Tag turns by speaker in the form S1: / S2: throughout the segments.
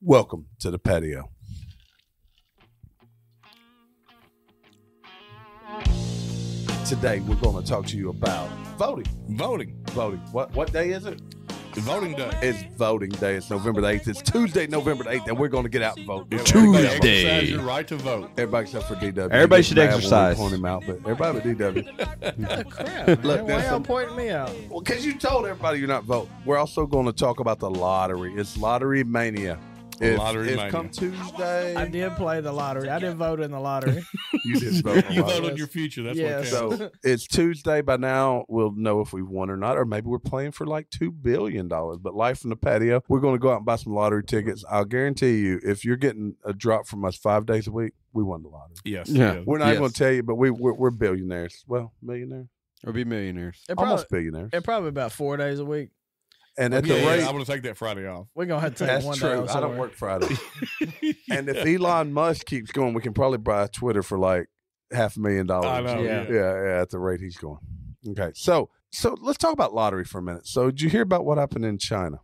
S1: Welcome to the patio. Today we're going to talk to you about voting.
S2: Voting.
S1: What day is it?
S2: It's voting day.
S1: It's voting day. It's November the 8th. It's Tuesday, November the 8th, and we're going to get out and vote.
S2: Tuesday. Exercise your right to vote.
S1: Everybody except for DW.
S3: Everybody should exercise.
S1: Point him out, but everybody but DW.
S4: Oh, crap.
S1: Look,
S4: Why y'all pointing me out?
S1: Well, because you told everybody you're not voting. We're also going to talk about the lottery. It's lottery mania.
S2: Lottery mania.
S1: Come Tuesday.
S4: I did play the lottery. I didn't vote in the lottery.
S1: You did vote.
S2: You vote on your future. That's what counts.
S1: So it's Tuesday. By now, we'll know if we've won or not, or maybe we're playing for like $2 billion. But live from the patio, we're going to go out and buy some lottery tickets. I'll guarantee you, if you're getting a drop from us 5 days a week, we won the lottery.
S2: Yes.
S3: Yeah.
S1: We're not even going to tell you, but we're billionaires. Well, millionaires.
S3: Or be millionaires.
S1: Almost billionaires.
S4: It probably about 4 days a week.
S1: And at
S2: Yeah,
S1: the rate,
S2: I'm going to take that Friday off.
S4: We're going to have to take
S1: that's
S4: one day
S1: true.
S4: off
S1: I don't
S4: somewhere.
S1: work Friday. And if Elon Musk keeps going, we can probably buy Twitter for like $500,000.
S2: I know.
S1: Yeah, at the rate he's going. Okay, so let's talk about lottery for a minute. So did you hear about what happened in China?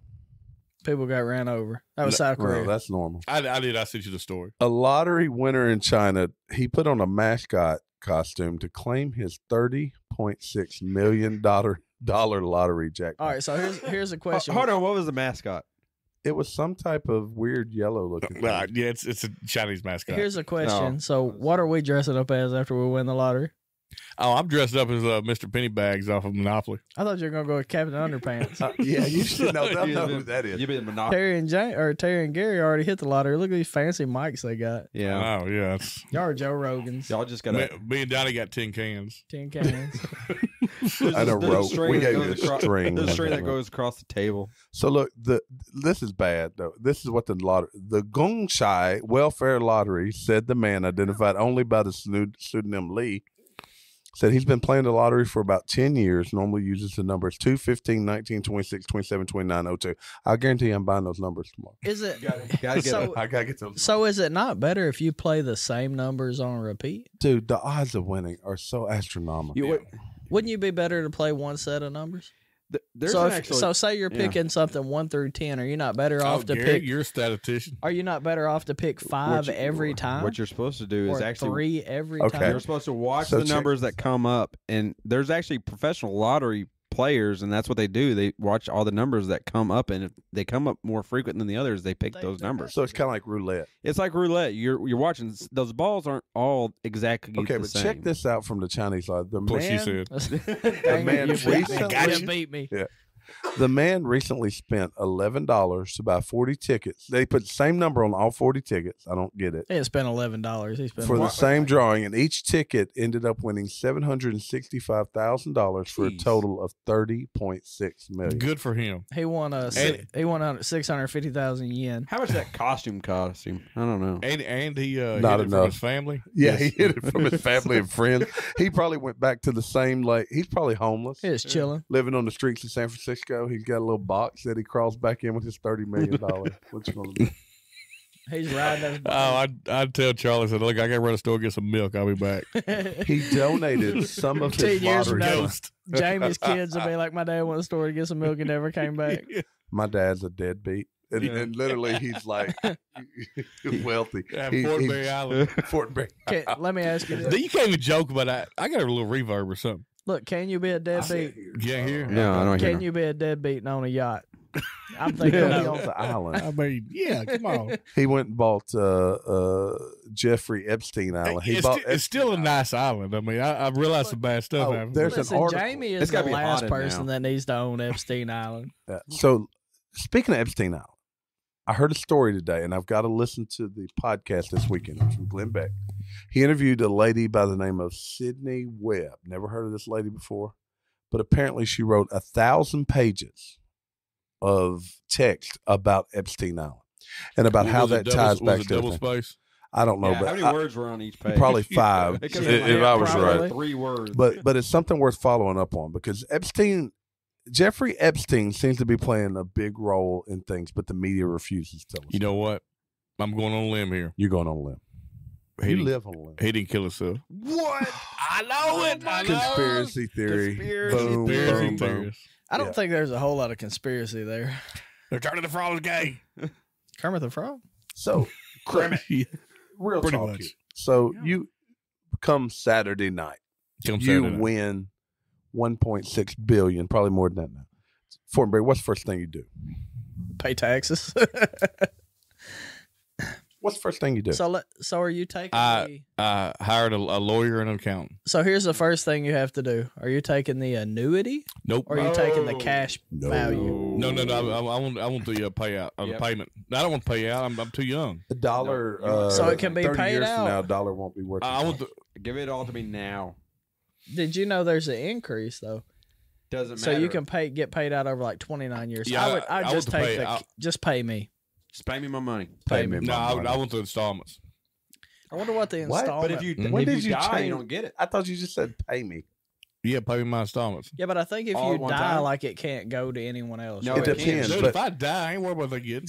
S4: People got ran over. That was South Korea.
S1: Well, that's normal.
S2: I did. I sent you the story.
S1: A lottery winner in China, he put on a mascot costume to claim his $30.6 million lottery jackpot.
S4: All right, so here's a question.
S3: Hold on, what was the mascot?
S1: It was some type of weird yellow looking thing.
S2: Yeah, it's a Chinese mascot.
S4: Here's a question.
S3: No.
S4: So what are we dressing up as after we win the lottery?
S2: Oh, I'm dressed up as Mr. Pennybags off of Monopoly.
S4: I thought you were going to go with Captain Underpants.
S1: Yeah, you should know. They'll know who that is.
S3: You've been monopoly.
S4: Terry and Gary already hit the lottery. Look at these fancy mics they got.
S3: Yeah.
S2: Oh, yeah. It's,
S4: Y'all are Joe Rogans.
S3: Y'all just got
S2: me and Donnie got 10 cans.
S4: 10 cans.
S1: And a rope. We gave you a string.
S3: There's a string that goes across the table.
S1: So look, this is bad though. This is what the Gongshai Welfare Lottery said. The man, identified only by the pseudonym Lee, said he's been playing the lottery for about 10 years. Normally uses the numbers 2, 15, 19, 26, 27, 29, 02. I guarantee I'm buying those numbers tomorrow.
S4: Is it?
S3: Gotta get
S4: So-
S1: I gotta get those.
S4: So is it not better if you play the same numbers on repeat?
S1: Dude, the odds of winning are so astronomical.
S4: Wouldn't you be better to play one set of numbers?
S3: There's
S4: So,
S3: an actual,
S4: so say you're picking something 1 through 10. Are you not better off to
S2: Gary,
S4: pick?
S2: you're a statistician.
S4: Are you not better off to pick 5 every time?
S3: What you're supposed to do
S4: or
S3: is actually
S4: 3 every
S1: Okay.
S4: time?
S3: you're supposed to watch
S1: So
S3: the numbers that come up, and there's actually professional lottery players, and that's what they do. They watch all the numbers that come up, and if they come up more frequent than the others, they pick those numbers.
S1: So it's kind of like roulette.
S3: It's like roulette. You're watching. Those balls aren't all exactly
S1: Okay,
S3: the
S1: but
S3: same.
S1: check this out from the Chinese side. The
S2: What she
S1: man,
S2: said.
S4: Dang
S1: man
S4: it, you beat me.
S1: recently-
S4: You beat me.
S1: the man recently spent $11 to buy 40 tickets. They put the same number on all 40 tickets. I don't get it.
S4: He didn't spend $11. He spent
S1: For the same drawing, and each ticket ended up winning $765,000 for a
S3: Jeez.
S1: total of $30.6 million.
S2: Good for him.
S4: He won 650,000 yen.
S3: How much that costume cost him? I don't know.
S2: And he hid
S1: Not
S2: it from
S1: enough.
S2: his family.
S1: Yeah, he hid it from his family and friends. He probably went back to the same, like, he's probably homeless,
S4: He was chilling.
S1: living on the streets of San Francisco. He's got a little box that he crawls back in with his $30 million. What's going to be?
S4: He's riding his
S2: Oh, I'd tell Charlie, said, look, I got to run a store and get some milk. I'll be back.
S1: He donated some of
S4: 10
S1: his
S4: years from
S1: lottery
S4: now.
S1: money.
S4: Jamie's kids will be like, my dad went to the store to get some milk and never came back.
S1: My dad's a deadbeat. And literally, he's like wealthy.
S2: Yeah,
S1: He-
S2: Fort
S1: he-
S2: Berry Island.
S1: Fort Berry.
S4: Let me ask you this.
S2: You can't even joke about that. I got a little reverb or something.
S4: Look, can you be a deadbeat?
S2: You can't hear?
S3: No, I don't hear.
S4: Can you be a deadbeat on a yacht? I'm thinking
S1: He
S4: no.
S1: owns the island.
S2: I mean, yeah, come on.
S1: He went and bought Jeffrey Epstein Island. He bought
S2: It's still a nice island. I mean, I realized some bad stuff
S1: Oh,
S2: happened.
S1: there's an
S4: Listen,
S1: article.
S4: Jamie
S3: It's
S4: is the
S3: gotta be
S4: last
S3: haunted
S4: person
S3: now.
S4: that needs to own Epstein Island.
S1: So, speaking of Epstein Island, I heard a story today, and I've got to listen to the podcast this weekend from Glenn Beck. He interviewed a lady by the name of Sydney Webb. Never heard of this lady before, but apparently she wrote 1,000 pages of text about Epstein Island and about how
S2: Was it
S1: that ties back
S2: was it
S1: to
S2: double
S1: everything.
S2: space.
S1: I don't know,
S3: Yeah,
S1: but
S3: how many
S1: I-
S3: words were on each page?
S1: probably 5
S3: It
S1: if,
S3: could be
S1: if I was
S4: probably.
S1: right.
S3: 3 words.
S1: But it's something worth following up on because Jeffrey Epstein seems to be playing a big role in things, but the media refuses to tell us.
S2: You know what? I'm going on a limb here.
S1: You're going on a limb.
S2: He
S1: You
S2: didn't-
S1: live on a limb.
S2: He didn't kill himself.
S3: What?
S2: I know it. I know.
S1: Conspiracy theory.
S3: Conspiracy
S1: Boom,
S2: Conspiracy
S1: boom, boom.
S2: theorists.
S4: I don't
S1: Yeah.
S4: think there's a whole lot of conspiracy there.
S2: They're turning the frogs gay.
S4: Kermit the Frog.
S1: So, Chris, real
S2: Pretty
S1: talk
S2: much.
S1: here. So you come Saturday night,
S2: Come
S1: you
S2: Saturday.
S1: win $1.6 billion, probably more than that now. Fortenberry, what's the first thing you do?
S4: Pay taxes.
S1: What's the first thing you do?
S4: So are you taking the?
S2: I hired a lawyer and an accountant.
S4: So here's the first thing you have to do. Are you taking the annuity
S2: Nope.
S4: or are you taking the cash value?
S2: No. I want the payout, the payment. I don't want to pay out. I'm too young.
S1: A dollar.
S4: So it can be
S1: 30
S4: paid
S1: years
S4: out.
S1: From now, a dollar won't be worth.
S2: I want the.
S3: Give it all to me now.
S4: Did you know there's an increase though?
S3: Doesn't
S4: So
S3: matter.
S4: you can get paid out over like 29 years.
S2: Yeah,
S4: I'd
S2: I
S4: just
S2: want to
S4: take
S2: pay-
S4: just pay me.
S3: Just pay me my money.
S1: Pay me.
S2: No, I want the installments.
S4: I wonder what the
S1: What?
S4: installment.
S3: But if you
S1: When
S3: if
S1: did
S3: you
S1: you
S3: die,
S1: change-
S3: you don't get it.
S1: I thought you just said pay me.
S2: Yeah, pay me my installments.
S4: Yeah, but I think if
S3: All
S4: you
S3: at one
S4: die,
S3: time?
S4: like it can't go to anyone else.
S3: No,
S1: It
S3: it
S1: depends.
S2: Dude,
S1: but-
S2: if I die, I ain't worried about that kid.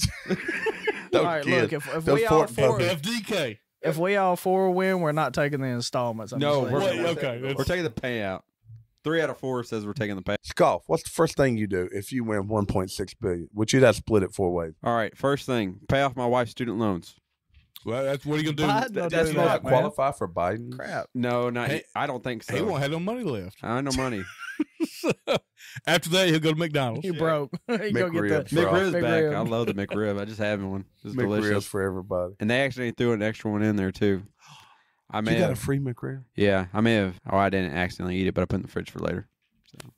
S1: Those
S4: All right,
S1: kids,
S4: look, if
S1: those
S4: we all
S1: Fort
S4: four,
S1: puppies.
S2: FDK.
S4: if we all four win, we're not taking the installments. I'm
S3: No,
S4: just
S3: we're,
S4: letting you know.
S2: okay,
S3: we're
S2: that's-
S3: taking the payout. 3 out of 4 says we're taking the payout.
S1: Scoff, what's the first thing you do if you win $1.6 billion? Which you'd have to split it 4 ways.
S3: All right, first thing, pay off my wife's student loans.
S2: Well, that's what are you gonna
S4: Biden
S2: do?
S4: will
S1: That's
S4: do
S1: not
S4: that, man.
S1: qualify for Biden.
S4: Crap.
S3: No, not.
S2: Hey,
S3: I don't think so.
S2: He won't have no money left.
S3: I ain't no money.
S2: After that, he'll go to McDonald's.
S4: You broke. You go get
S1: McRib.
S4: the
S3: McRib's
S4: Big
S3: back.
S4: rib.
S3: I love the McRib. I just had one. It's
S1: McRibs
S3: delicious.
S1: for everybody.
S3: And they actually threw an extra one in there too. I may
S1: You got a
S3: have.
S1: free McRib?
S3: Yeah, I may have. Oh, I didn't accidentally eat it, but I put it in the fridge for later. So,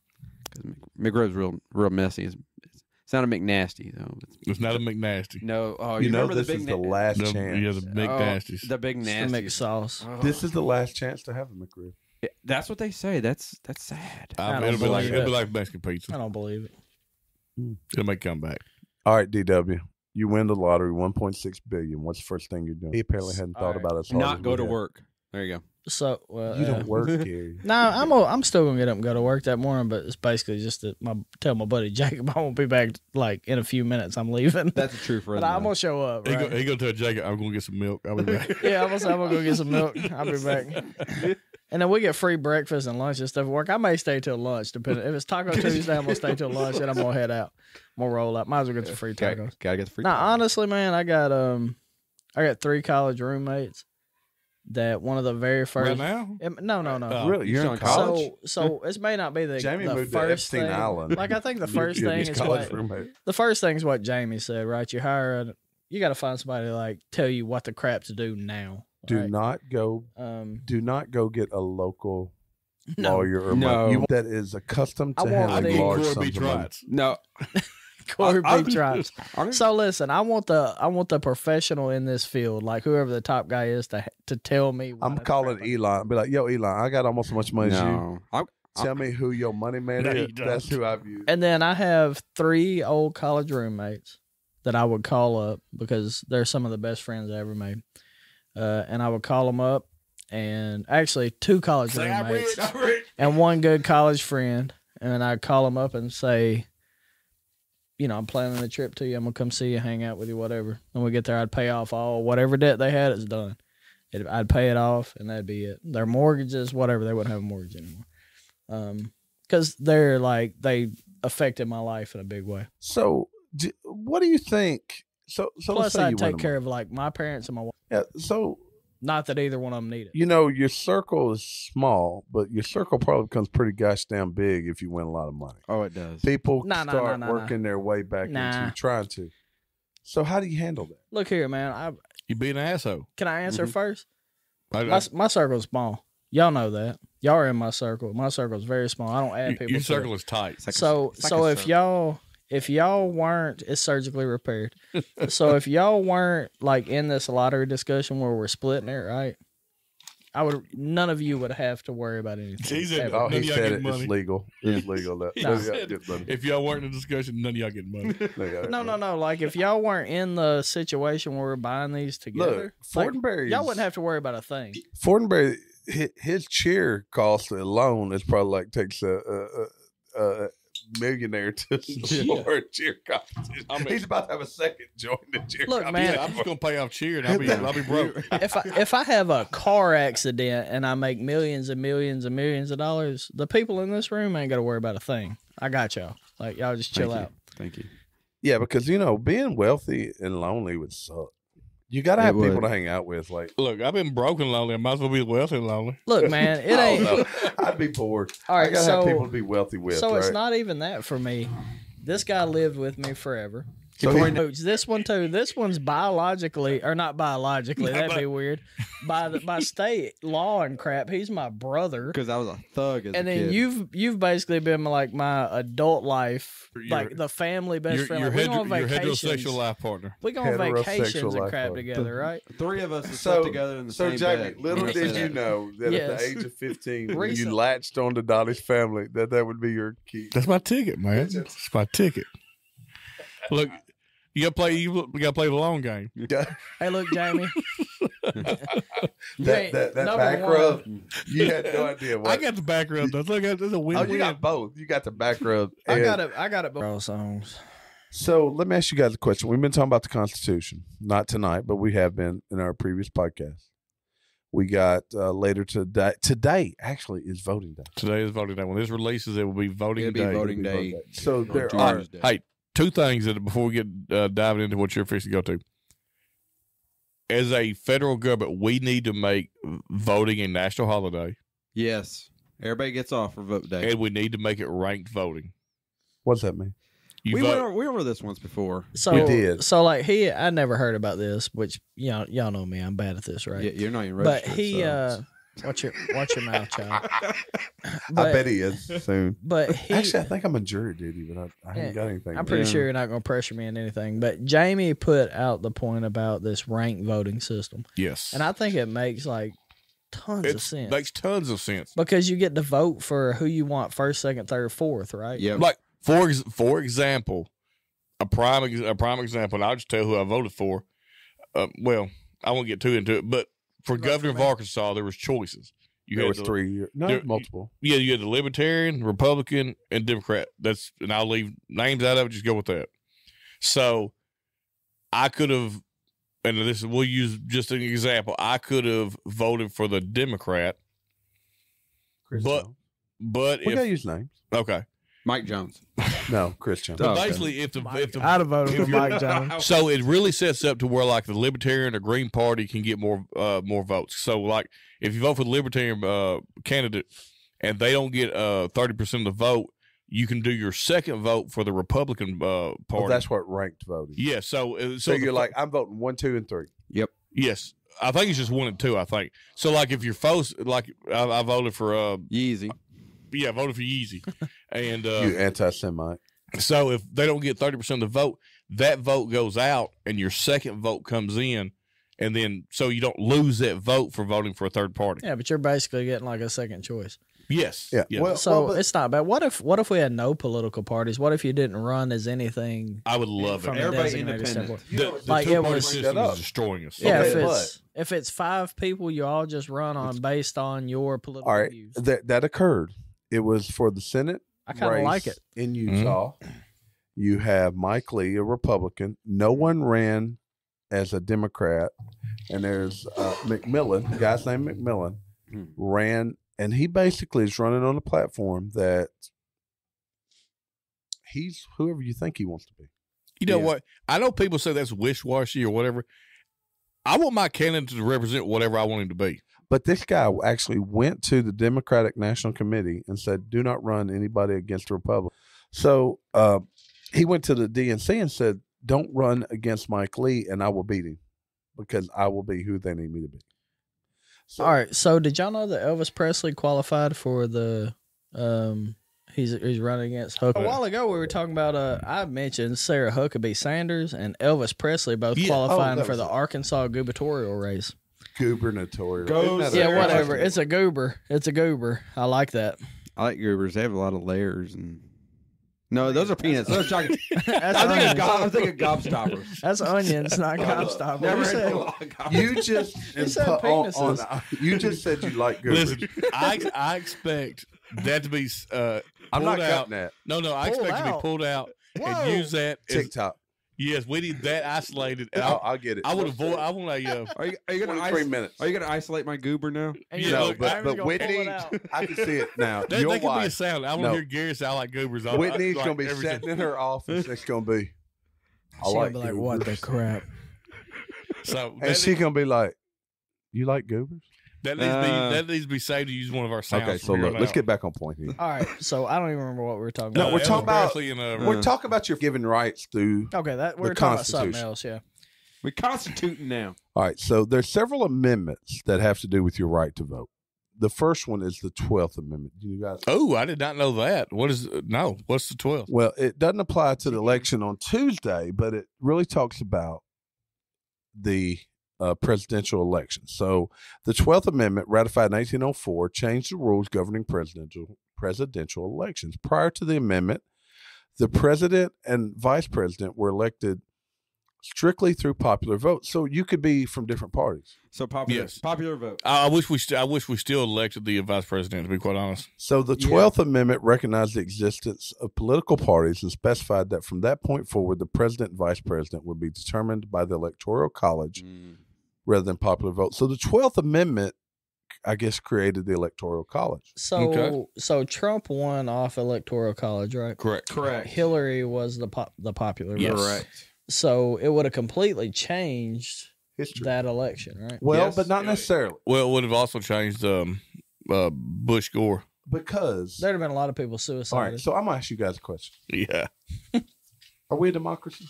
S3: because McRib's real messy. It's not a McNasty though.
S2: It's not a McNasty.
S3: No. Oh,
S1: You know
S3: remember
S1: this
S3: the big
S1: is the last
S2: The,
S1: chance.
S2: yeah, the big nasties.
S3: The big
S4: It's the
S3: nasty.
S4: mixed sauce.
S3: Oh.
S1: This is the last chance to have a McRib.
S3: Yeah, that's what they say. That's sad.
S4: I don't
S2: It'll be like
S4: believe
S2: it'll be
S4: it.
S2: like Mexican
S4: I
S2: pizza.
S4: don't believe it.
S2: It'll make come back.
S1: All right, DW. You win the lottery, $1.6 billion. What's the first thing you're doing? He apparently hadn't thought about it. as hard
S3: Not
S1: as
S3: go
S1: we
S3: to
S1: had.
S3: work. There you go.
S4: So, well,
S1: You don't work, Gary.
S4: No, I'm still gonna get up and go to work that morning, but it's basically just to tell my buddy Jacob I won't be back like in a few minutes. I'm leaving,
S3: That's the truth,
S4: but I'm gonna show up.
S2: He
S4: Right?
S2: go tell Jacob, I'm gonna get some milk. I'll be back.
S4: Yeah, I'm gonna go get some milk. I'll be back. And then we get free breakfast and lunch and stuff at work. I may stay till lunch, depending. If it's Taco Tuesday, I'm gonna stay till lunch, and I'm gonna head out. I'm gonna roll out. Might as well get some free tacos.
S3: Gotta get the free.
S4: Now,
S3: tacos.
S4: honestly, man, I got 3 college roommates. That one of the very first.
S2: Right now?
S4: No.
S2: Oh.
S1: Really? You're
S3: still
S1: in
S3: in
S1: college?
S4: So it may not be the
S1: Jamie
S4: the
S1: moved to
S4: first
S1: Epstein
S4: thing.
S1: Island.
S4: Like I think the first
S1: You're
S4: thing
S1: his
S4: is
S1: college
S4: what
S1: roommate.
S4: the first thing is what Jamie said, right? You got to find somebody to like tell you what the crap to do now.
S1: Do
S4: right?
S1: not go. Do not go get a local
S4: No.
S1: lawyer or
S3: No.
S1: money. That is accustomed
S4: I
S1: to
S4: want
S1: handling
S4: the-
S1: large
S2: Corey
S1: sums
S2: Beach
S1: of money.
S2: Rights.
S3: No.
S4: Corey
S1: I-
S4: Beach Rights. So listen, I want the professional in this field, like whoever the top guy is, to tell me. what
S1: I'm
S4: the
S1: calling
S4: crap I-
S1: Elon. Be like, yo, Elon, I got almost as much money as you.
S3: No.
S1: Tell me who your money man
S2: No,
S1: is.
S2: you don't.
S1: That's who I've used.
S4: And then I have 3 old college roommates that I would call up because they're some of the best friends I ever made. And I would call them up, and actually 2 college
S2: Say, I'm
S4: roommates
S2: rich. I'm rich.
S4: and 1 good college friend. And I'd call them up and say, I'm planning a trip to you. I'm going to come see you, hang out with you, whatever. When we get there, I'd pay off whatever debt they had is done. I'd pay it off, and that'd be it. Their mortgages, whatever, they wouldn't have a mortgage anymore. Because they affected my life in a big way.
S1: So, what do you think? So let's
S4: Plus,
S1: say you
S4: I'd
S1: win
S4: take
S1: them
S4: care
S1: all.
S4: of like my parents and my wife.
S1: Yeah. So
S4: Not that either one of them need it.
S1: your circle is small, but your circle probably becomes pretty gosh damn big if you win a lot of money.
S3: Oh, it does.
S1: People
S4: No, no,
S1: start
S4: no, no,
S1: working their way back
S4: Nah.
S1: into trying to. So how do you handle that?
S4: Look here, man.
S2: You be an asshole.
S4: Can I answer first?
S2: I-
S4: My circle's small. Y'all know that. Y'all are in my circle. My circle's very small. I don't add people.
S2: your
S4: to
S2: circle
S4: it.
S2: is tight.
S3: It's like
S4: So
S3: it's like
S4: so
S3: a
S4: if
S3: circle.
S4: y'all weren't, it's surgically repaired. So if y'all weren't like in this lottery discussion where we're splitting it, right? None of you would have to worry about anything.
S2: He's in-
S4: ever.
S1: Oh,
S2: None
S1: he
S2: of y'all
S1: said
S2: get
S1: it.
S2: money.
S1: It's legal. It's legal. That,
S2: He
S1: none of
S2: said
S1: y'all get money.
S2: If y'all weren't in the discussion, none of y'all getting money.
S1: None of y'all get
S4: No,
S1: money.
S4: no. Like if y'all weren't in the situation where we're buying these together,
S1: Look,
S4: like,
S1: Fortenberry.
S4: y'all wouldn't have to worry about a thing.
S1: Fortenberry. His chair cost alone is probably like takes a millionaire to support a cheer competition.
S2: I mean-
S1: He's about to have a second join the cheer
S4: Look,
S1: competition.
S4: man,
S2: Yeah, I'm just gonna pay off cheer and I'll be broke.
S4: If I have a car accident and I make millions and millions and millions of dollars, the people in this room ain't got to worry about a thing. I got y'all. Like y'all just chill
S3: Thank you.
S4: out.
S3: Thank you.
S1: Yeah, because being wealthy and lonely would suck. You got to have people to hang out with. Like,
S2: look, I've been broke and lonely. I might as well be wealthy and lonely.
S4: Look, man, it ain't.
S1: no, I'd be bored.
S4: All right,
S1: I got to have people to be wealthy with.
S4: So
S1: right?
S4: it's not even that for me. This guy lived with me forever.
S1: So
S4: This one too. This one's biologically, or not biologically. That'd be weird. By state law and crap, he's my brother.
S3: Because I was a thug as
S4: And
S3: a
S4: then
S3: kid.
S4: you've basically been like my adult life, like the family best friend. Like, we go on
S2: your
S4: vacations.
S2: heterosexual life partner.
S4: We go on
S1: Heterosexual
S4: vacations and
S1: life
S4: crap
S1: partner.
S4: together, right?
S3: 3 of us have slept together in the same
S1: Jamie,
S3: bed.
S1: little
S3: I'm gonna
S1: did
S3: say
S1: you
S3: that.
S1: know that at
S4: Yes.
S1: the age of 15, when you
S4: Recently.
S1: latched on to Dolly's family, that would be your key.
S2: That's my ticket, man. That's my ticket. Look, you gotta play the long game.
S4: Hey, look, Jamie.
S1: that
S4: number
S1: back
S4: one.
S1: rub, you had no idea what.
S2: I got the back rub. Though. Look, there's a win-win.
S1: you got both. You got the back rub.
S4: I got it. Bro, songs.
S1: So let me ask you guys a question. We've been talking about the Constitution, not tonight, but we have been in our previous podcast. We got later today. Today actually is voting day.
S2: Today is voting day. When this releases, it will be voting
S3: It'll be
S2: day.
S3: voting day.
S1: So
S3: on
S1: there are.
S3: Tuesday.
S2: Hey, 2 things that before we get diving into what you're fixing to go to. As a federal government, we need to make voting a national holiday,
S3: Yes. Everybody gets off for vote day.
S2: and we need to make it ranked voting.
S1: What does that mean?
S2: You
S3: We
S2: vote,
S3: went over this once before.
S4: So
S1: We did.
S4: So like I never heard about this, which y'all know me. I'm bad at this, right?
S3: Yeah, you're not even
S4: But
S3: registered.
S4: he
S3: so.
S4: watch your mouth, child.
S1: I bet he is soon.
S4: But he,
S1: Actually, I think I'm a jury duty, but I haven't got anything.
S4: I'm pretty
S3: Yeah.
S4: sure you're not going to pressure me in anything. But Jamie put out the point about this ranked voting system,
S2: yes,
S4: and I think it makes like tons of
S2: it
S4: sense
S2: makes tons of sense.
S4: because you get to vote for who you want first, second, third, fourth, right?
S3: Yeah.
S2: Like for example, a prime example, and I'll just tell who I voted for. Well, I won't get too into it, but for
S4: Vote
S2: governor
S4: for
S2: of
S4: me.
S2: Arkansas, there was choices.
S1: There was 3 years. No,
S2: there-
S1: multiple.
S2: Yeah, you had the Libertarian, Republican, and Democrat. And I'll leave names out of it. Just go with that. So I could have, and we'll use just an example. I could have voted for the Democrat,
S1: Chris
S2: but
S1: Jones.
S2: but
S1: We gotta
S2: if
S1: use names.
S2: okay,
S3: Mike Jones.
S1: No, Chris Jones.
S2: but
S3: Okay.
S2: basically if the
S4: I'd have voted for
S2: if you're-
S4: Mike Jones.
S2: so it really sets up to where like the Libertarian or Green Party can get more votes. So like if you vote for the Libertarian candidate and they don't get 30% of the vote, you can do your second vote for the Republican party.
S1: Well, that's what ranked voting.
S2: Yeah, so
S1: So you're like, I'm voting 1, 2, and 3.
S3: Yep.
S2: yes, I think it's just 1 and 2. I think so. Like if you're like I voted for
S3: Yeezy.
S2: yeah, I voted for Yeezy, and
S1: You anti-Semite.
S2: so if they don't get 30% of the vote, that vote goes out, and your second vote comes in, and then so you don't lose that vote for voting for a third party.
S4: Yeah, but you're basically getting like a second choice.
S2: Yes,
S1: Yeah.
S2: yes.
S1: Well,
S4: So
S1: but-
S4: it's not bad. What if we had no political parties? What if you didn't run as anything?
S2: I would love
S4: From
S2: it.
S4: a
S3: Everybody
S4: designated
S3: independent.
S4: standpoint?
S2: The
S4: Like, it
S2: two-party
S4: was-
S2: system
S1: That up.
S2: is destroying us.
S4: Yeah,
S1: Okay,
S4: if it's 5 people, you all just run on based on your political
S1: All right,
S4: views.
S1: that occurred. It was for the Senate.
S4: I kind of
S1: race
S4: like it.
S1: in Utah. You have Mike Lee, a Republican. No one ran as a Democrat, and there's McMillan, the guy's name McMillan, ran, and he basically is running on a platform that he's whoever you think he wants to be.
S2: You know
S1: Yeah.
S2: what? I know people say that's wish-washy or whatever. I want my candidate to represent whatever I want him to be.
S1: But this guy actually went to the Democratic National Committee and said, "Do not run anybody against the Republican." So he went to the DNC and said, "Don't run against Mike Lee, and I will beat him because I will be who they need me to be." So,
S4: All right. So did y'all know that Elvis Presley qualified for the? He's running against Huckabee. A while ago, we were talking about. I mentioned Sarah Huckabee Sanders and Elvis Presley both
S2: Yeah.
S4: qualifying
S1: that
S4: for
S1: was
S4: the
S1: it.
S4: Arkansas gubernatorial race.
S1: gubernatorial.
S3: Go
S1: Isn't that
S4: Yeah,
S1: a-
S4: whatever. It's a goober. It's a goober. I like that.
S3: I like goobers. They have a lot of layers and. No, those are peanuts. Those are chocolate.
S4: That's
S3: I'm thinking
S4: onions.
S3: gobstoppers.
S4: That's onions, not gobstoppers.
S3: Never
S4: You
S3: had
S4: said-
S3: a lot of gobstoppers.
S1: You just
S4: said
S1: you just said you like goobers.
S2: Listen, I expect that to be
S1: I'm not
S2: pulled out.
S1: cutting that.
S2: No, I
S4: Pulled
S2: expect to be
S4: out.
S2: pulled out
S4: Whoa.
S2: and use that. As,
S1: TikTok.
S2: yes, we need that isolated. And
S1: I'll get it.
S2: I would avoid. I want a.
S3: Are you gonna
S1: 23 minutes.
S3: Are you gonna isolate my goober now?
S4: And
S2: Yeah,
S4: you're
S1: No,
S2: look,
S4: like,
S1: but
S4: Iron's gonna pull
S1: Whitney,
S4: it out.
S1: I can see it now.
S2: That
S1: Your
S2: could be a
S1: wife,
S2: sound. I want
S1: No.
S2: to hear Gary sound like goobers.
S1: Whitney's
S2: like
S1: gonna be
S2: everything.
S1: sitting in her office. It's gonna be, I
S4: She
S1: like
S4: gonna be like, what the
S1: goobers.
S4: crap?
S2: So
S1: And she gonna be like, "You like goobers?"
S2: that needs to be saved to use one of our sounds.
S1: Okay, so
S2: from here
S1: look,
S2: on
S1: let's
S2: out.
S1: get back on point here.
S4: All right, so I don't even remember what we were talking
S1: No,
S4: about.
S1: we're talking about-
S2: Presley and,
S1: We're talking about your given rights through.
S4: Okay, that
S1: the
S4: we're talking about something
S1: Constitution.
S4: else. Yeah.
S3: We're constituting now.
S1: All right, so there's several amendments that have to do with your right to vote. The first one is the 12th Amendment. Do you guys?
S2: Oh, I did not know that. What's the 12th?
S1: Well, it doesn't apply to the election on Tuesday, but it really talks about the presidential election. So the 12th Amendment, ratified in 1804, changed the rules governing presidential elections. Prior to the amendment, the president and vice president were elected strictly through popular vote. So you could be from different parties.
S3: So popular,
S2: Yes.
S3: popular vote.
S2: I wish we still elected the vice president. To be quite honest,
S1: So the 12th Amendment recognized the existence of political parties and specified that from that point forward, the president and vice president would be determined by the Electoral College rather than popular vote. So the 12th Amendment, I guess, created the Electoral College.
S4: So
S2: Okay.
S4: so Trump won off Electoral College, right?
S2: correct.
S4: Hillary was the popular vote.
S2: Yes.
S3: Correct.
S4: So it would have completely changed
S1: History.
S4: that election, right?
S1: Well,
S3: Yes.
S1: but not necessarily,
S2: Well, it would have also changed Bush Gore.
S1: because.
S4: There'd have been a lot of people
S1: All
S4: suicided.
S1: right, so I'm going to ask you guys a question.
S2: Yeah.
S1: Are we a democracy?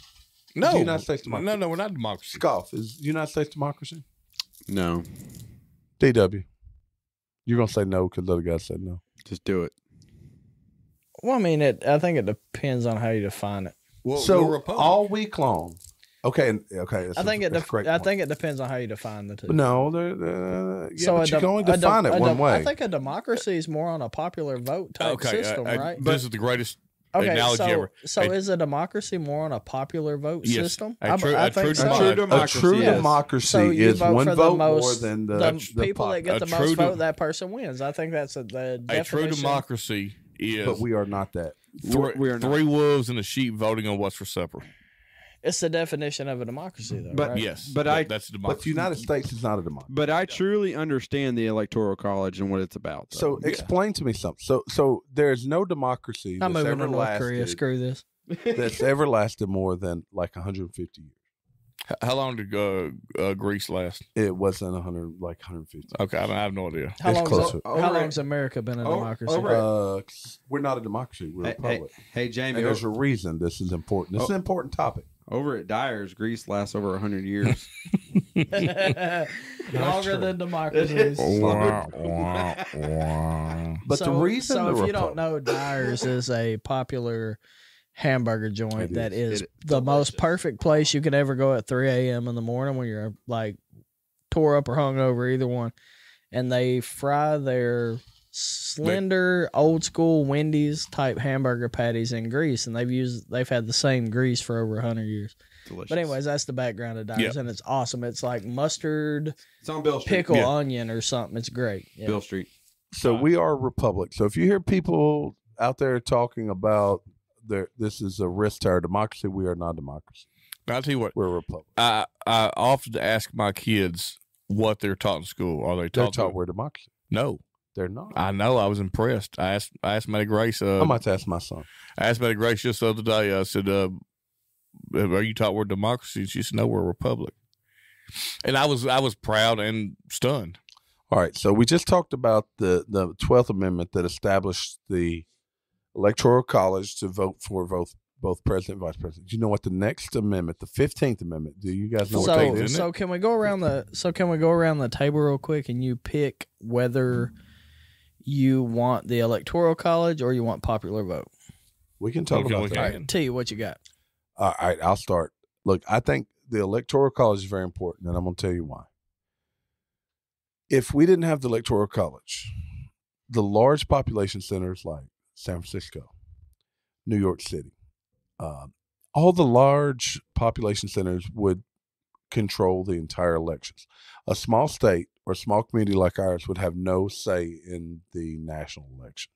S2: No,
S1: the United States democracy.
S2: No, we're not democracy.
S1: Scoff. Is the United States democracy?
S3: No,
S1: DW. You're going to say no because the other guys said no.
S3: just do it.
S4: Well, I mean, I think it depends on how you define it.
S2: Well,
S1: So
S2: we're Republican.
S1: all week long. Okay, okay. That's
S4: I think
S1: that's a great
S4: I
S1: point.
S4: think it depends on how you define the two.
S1: But no, yeah, but you can only define it one way.
S4: I think a democracy is more on a popular vote type system, right?
S2: This is the greatest
S4: Okay,
S2: analogy
S4: so
S2: ever.
S4: so
S2: A-
S4: is a democracy more on a popular vote
S2: Yes,
S4: system?
S2: a true-
S4: I
S2: a
S4: think
S2: true
S4: so.
S2: democracy.
S3: A true
S1: A
S3: democracy,
S1: true
S3: yes.
S1: democracy
S4: So you
S1: is
S4: vote
S1: one
S4: for the
S1: vote
S4: most-
S1: more than the
S4: people
S1: pop-
S4: that get
S2: a
S4: the
S2: true
S4: most
S2: dem-
S4: vote, that person wins. I think that's the
S2: A true
S4: definition.
S2: democracy is
S1: But we are not that.
S3: We are not.
S2: three wolves and a sheep voting on what's for supper.
S4: It's the definition of a democracy, though.
S3: But-
S4: right?
S2: Yes,
S3: But I-
S2: that's a
S1: But
S2: democracy.
S1: the United States is not a democracy.
S3: But I truly understand the Electoral College and what it's about.
S1: So explain to me something. So there's no democracy
S4: I'm
S1: that's
S4: moving
S1: ever
S4: to North Korea.
S1: lasted
S4: Screw this.
S1: that's ever lasted more than like 150 years.
S2: How long did Greece last?
S1: It wasn't 150.
S2: Okay, I have no idea.
S4: How
S1: It's
S4: long's,
S1: closer.
S4: how long's America been a democracy?
S1: We're not a democracy. We're a republic.
S3: hey, Jamie,
S1: And there's a reason this is important. This is an important topic.
S3: over at Dyer's, Greece lasts over 100 years.
S4: Longer than democracies.
S1: But the reason
S4: so
S1: the
S4: if you don't
S1: Repub-
S4: know, Dyer's is a popular hamburger joint
S1: It
S4: that
S1: is.
S4: is the most perfect place you could ever go at 3 a.m. in the morning when you're like tore up or hungover, either one. And they fry their slender, old school Wendy's type hamburger patties in grease, and they've had the same grease for over 100 years.
S3: Delicious.
S4: But anyways, that's the background of Dyer's, and it's awesome. It's like mustard,
S3: it's on Bill Street.
S4: pickle,
S2: Yeah.
S4: onion, or something. It's great. Yeah.
S3: Bill Street.
S1: So we are a republic. So if you hear people out there talking about this is a risk to our democracy, we are not a democracy.
S2: Now, I'll tell you what.
S1: We're a republic.
S2: I often ask my kids what they're taught in school. Are they
S1: They're
S2: taught?
S1: taught we're a democracy.
S2: No,
S1: They're not.
S2: I know. I was impressed. I asked Matty Grace.
S1: I'm about to ask my son.
S2: I asked Matty Grace just the other day. I said, "Are you taught we're a democracy?" She said, "No, we're a republic." And I was proud and stunned.
S1: All right. So we just talked about the 12th Amendment that established the Electoral College to vote for both president and vice president. Do you know what the next amendment, the 15th Amendment? Do you guys know what that is?
S4: So can we go around the table real quick and you pick whether you want the electoral college or you want popular vote?
S1: We can talk
S2: Okay,
S1: about
S2: we
S1: that.
S2: can.
S4: All right, T, what you got?
S1: All right, I'll start. Look, I think the Electoral College is very important, and I'm going to tell you why. If we didn't have the Electoral College, the large population centers like San Francisco, New York City, all the large population centers would control the entire elections. A small state or small community like ours would have no say in the national elections.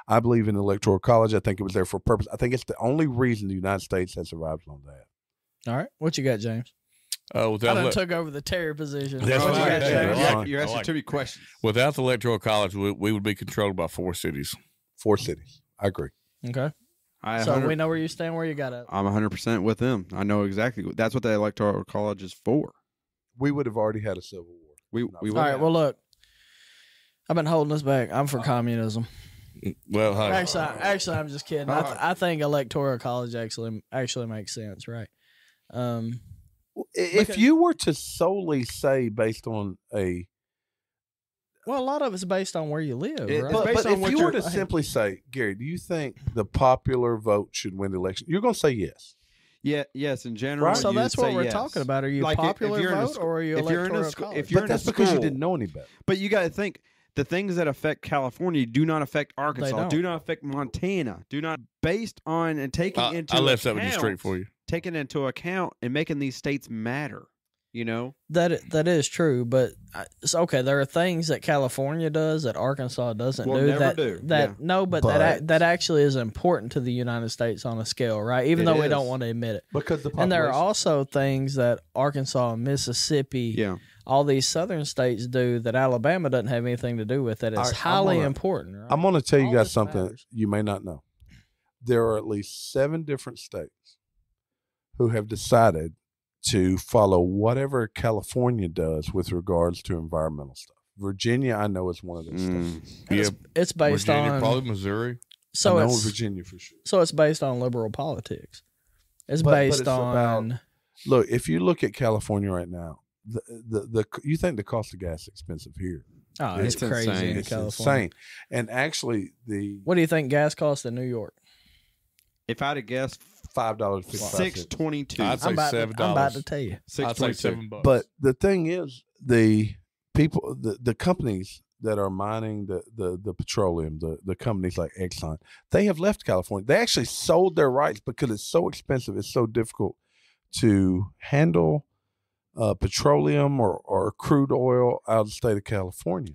S1: I believe in the Electoral College. I think it was there for a purpose. I think it's the only reason the United States has survived on that.
S4: All right, what you got, James?
S2: Without
S4: I done
S2: the-
S4: took over the terror position.
S2: That's
S4: What you
S2: right.
S4: got,
S2: Hey,
S4: James?
S1: I like
S3: You're
S2: I
S3: asking
S2: like
S3: too many questions.
S2: Without the electoral college, we would be controlled by 4 cities.
S1: 4 cities. I agree.
S4: Okay. So we know where you stand. Where you got it.
S3: I'm 100% with them. I know exactly. That's what the electoral college is for.
S1: We would have already had a civil war.
S3: We
S4: All
S3: would
S4: right.
S3: have.
S4: Well, look, I've been holding this back. I'm for communism.
S2: Well,
S4: Actually, I'm just kidding. I think electoral college actually makes sense, right?
S1: If you were to solely say based on a
S4: Well, a lot of it's based on where you live, right?
S1: but if you were to simply say, Gary, do you think the popular vote should win the election? You're going to say yes.
S3: Yeah, yes, in general.
S1: Right.
S4: So
S3: you'd
S4: that's what
S3: say
S4: we're
S3: yes.
S4: talking about. Are you
S3: Like, if
S4: popular
S3: you're in a
S4: vote or are you
S3: if you're in a
S4: electoral
S3: school-
S4: college?
S3: if you're
S1: But
S3: in a
S1: that's because you
S3: school-
S1: didn't know any better.
S3: But you got to think the things that affect California do not affect Arkansas,
S4: don't.
S3: do not affect Montana, do not based on and taking into
S2: I left that
S3: account,
S2: with you straight for you.
S3: taking into account and making these states matter. You know,
S4: That is true, but it's okay. There are things that California does that Arkansas doesn't
S3: Will
S4: do.
S3: never
S4: that
S3: do,
S4: that
S3: yeah.
S4: no, but that actually is important to the United States on a scale, right? Even
S3: It
S4: though we
S3: is.
S4: don't want to admit it.
S1: Because the
S4: And there are
S1: population-
S4: also things that Arkansas, Mississippi,
S3: yeah.
S4: all these southern states do that Alabama doesn't have anything to do with. That
S1: All
S4: is
S1: right,
S4: highly important. Right?
S1: I'm going to tell you
S4: All
S1: guys
S4: this
S1: something
S4: matters.
S1: you may not know. There are at least 7 different states who have decided to follow whatever California does with regards to environmental stuff. Virginia, I know, is one of those states.
S2: Yeah,
S4: It's based
S2: Virginia,
S4: on
S2: probably Missouri.
S4: so
S1: I know
S4: it's
S1: Virginia for sure.
S4: so it's based on liberal politics. It's
S1: But
S4: based
S1: it's
S4: on
S1: about- Look, if you look at California right now, the you think the cost of gas is expensive here?
S4: oh, it's
S3: It's
S4: crazy
S3: insane.
S4: in
S1: It's
S4: California.
S1: insane. And actually, the
S4: What do you think gas costs in New York?
S3: If I'd have guessed
S1: $5.55.
S3: $6.22,
S2: I'd say
S4: I'm about
S2: $7.
S4: to tell you.
S2: I'd say
S3: $6.22.
S2: $7.
S1: But the thing is, the people, the companies that are mining the petroleum, the companies like Exxon, they have left California. They actually sold their rights because it's so expensive. It's so difficult to handle petroleum or crude oil out of the state of California.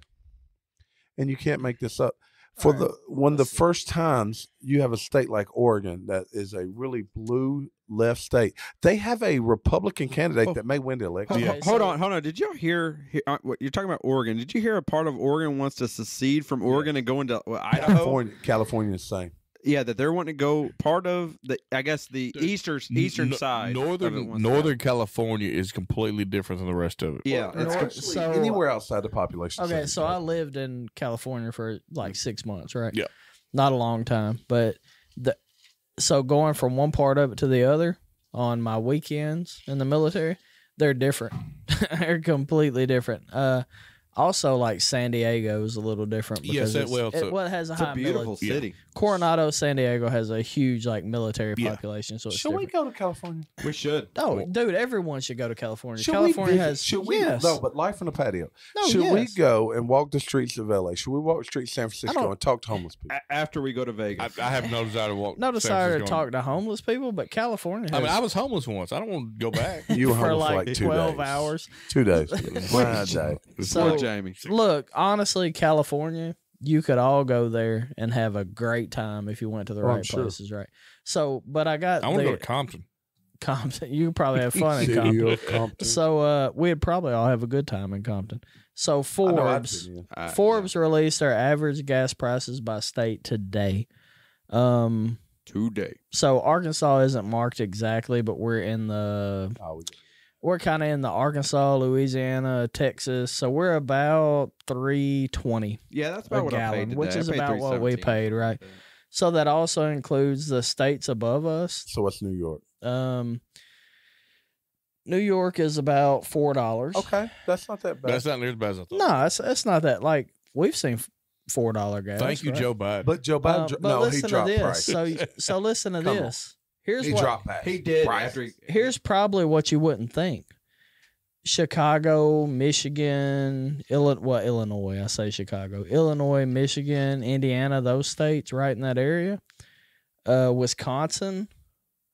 S1: And you can't make this up. For
S4: All right.
S1: one of the
S4: Let's see.
S1: first times you have a state like Oregon that is a really blue left state, they have a Republican candidate that may win the election.
S4: Okay,
S3: Hold
S4: so-
S3: on. Did y'all hear what you're talking about? Oregon? Did you hear a part of Oregon wants to secede from Oregon and go into Idaho?
S1: California is the same.
S3: Yeah, that they're wanting to go part of the. I guess the
S2: Dude,
S3: eastern side. of it
S2: Northern
S3: wants to go.
S2: Northern California is completely different than the rest of it.
S3: Yeah,
S1: It's
S4: Nor-
S1: actually
S4: so-
S1: anywhere outside the population.
S4: Okay,
S1: center.
S4: so I lived in California for like 6 months, right?
S2: Yeah.
S4: Not a long time, but so going from one part of it to the other on my weekends in the military, they're different. They're completely different. Also, like San Diego is a little different
S2: Yes,
S4: because
S2: it
S4: has a
S3: It's
S4: high
S3: a beautiful
S4: military.
S3: city.
S4: Coronado, San Diego has a huge like military
S2: Yeah.
S4: population, so it's
S1: Should we
S4: different.
S1: go to California?
S3: We should.
S4: Oh, dude, everyone should go to California.
S1: Should
S4: California
S1: we
S4: has
S1: Should we?
S4: yes.
S1: No, but life on the patio.
S4: No,
S1: should we
S4: yes.
S1: go and walk the streets of LA? Should we walk the streets of San Francisco
S4: don't-
S1: and talk to homeless people?
S3: After we go to Vegas.
S2: I have no desire to walk.
S4: No
S2: San
S4: desire to
S2: Francisco.
S4: talk to homeless people, but California has
S2: I mean, I was homeless once. I don't want to go back.
S1: You were
S4: for
S1: homeless
S4: like,
S1: for like 2
S4: 12
S1: days.
S4: hours.
S1: 2 days. One day.
S4: So-
S3: Poor Jamie.
S4: Look, honestly, California, you could all go there and have a great time if you went to the
S1: Oh, I'm
S4: right
S1: sure.
S4: places, right? So, but I got
S2: I want to go
S4: the
S2: to Compton.
S4: Compton. You could probably have fun in
S1: City
S4: Compton.
S1: of Compton.
S4: So, we'd probably all have a good time in Compton. So,
S1: I know I'd
S4: Forbes,
S1: fit in.
S4: Forbes released their average gas prices by state today.
S3: Today.
S4: So Arkansas isn't marked exactly, but we're in the
S1: Oh,
S4: we're kind of in the Arkansas, Louisiana, Texas. So we're about $3.20
S3: Yeah, that's
S4: a
S3: about what I paid
S4: gallon,
S3: today.
S4: which
S3: I
S4: is
S3: paid
S4: about what we
S3: $3.17.
S4: paid, right? So that also includes the states above us.
S1: so what's New York?
S4: New York is about $4.
S1: Okay, that's not that bad.
S2: That's not near as bad as I thought.
S4: No, it's not that. Like we've seen $4 gas.
S2: Thank you,
S4: right?
S2: Joe Biden.
S1: but Joe Biden,
S4: But
S1: no, he
S4: listen to
S1: dropped
S4: this.
S1: price.
S4: So listen to
S1: Come on.
S4: this. Here's
S1: He
S4: what
S1: dropped price.
S3: He did.
S1: Price.
S3: After he,
S4: here's probably what you wouldn't think. Chicago, Michigan, Illinois. I say Chicago, Illinois, Michigan, Indiana, those states right in that area. Wisconsin,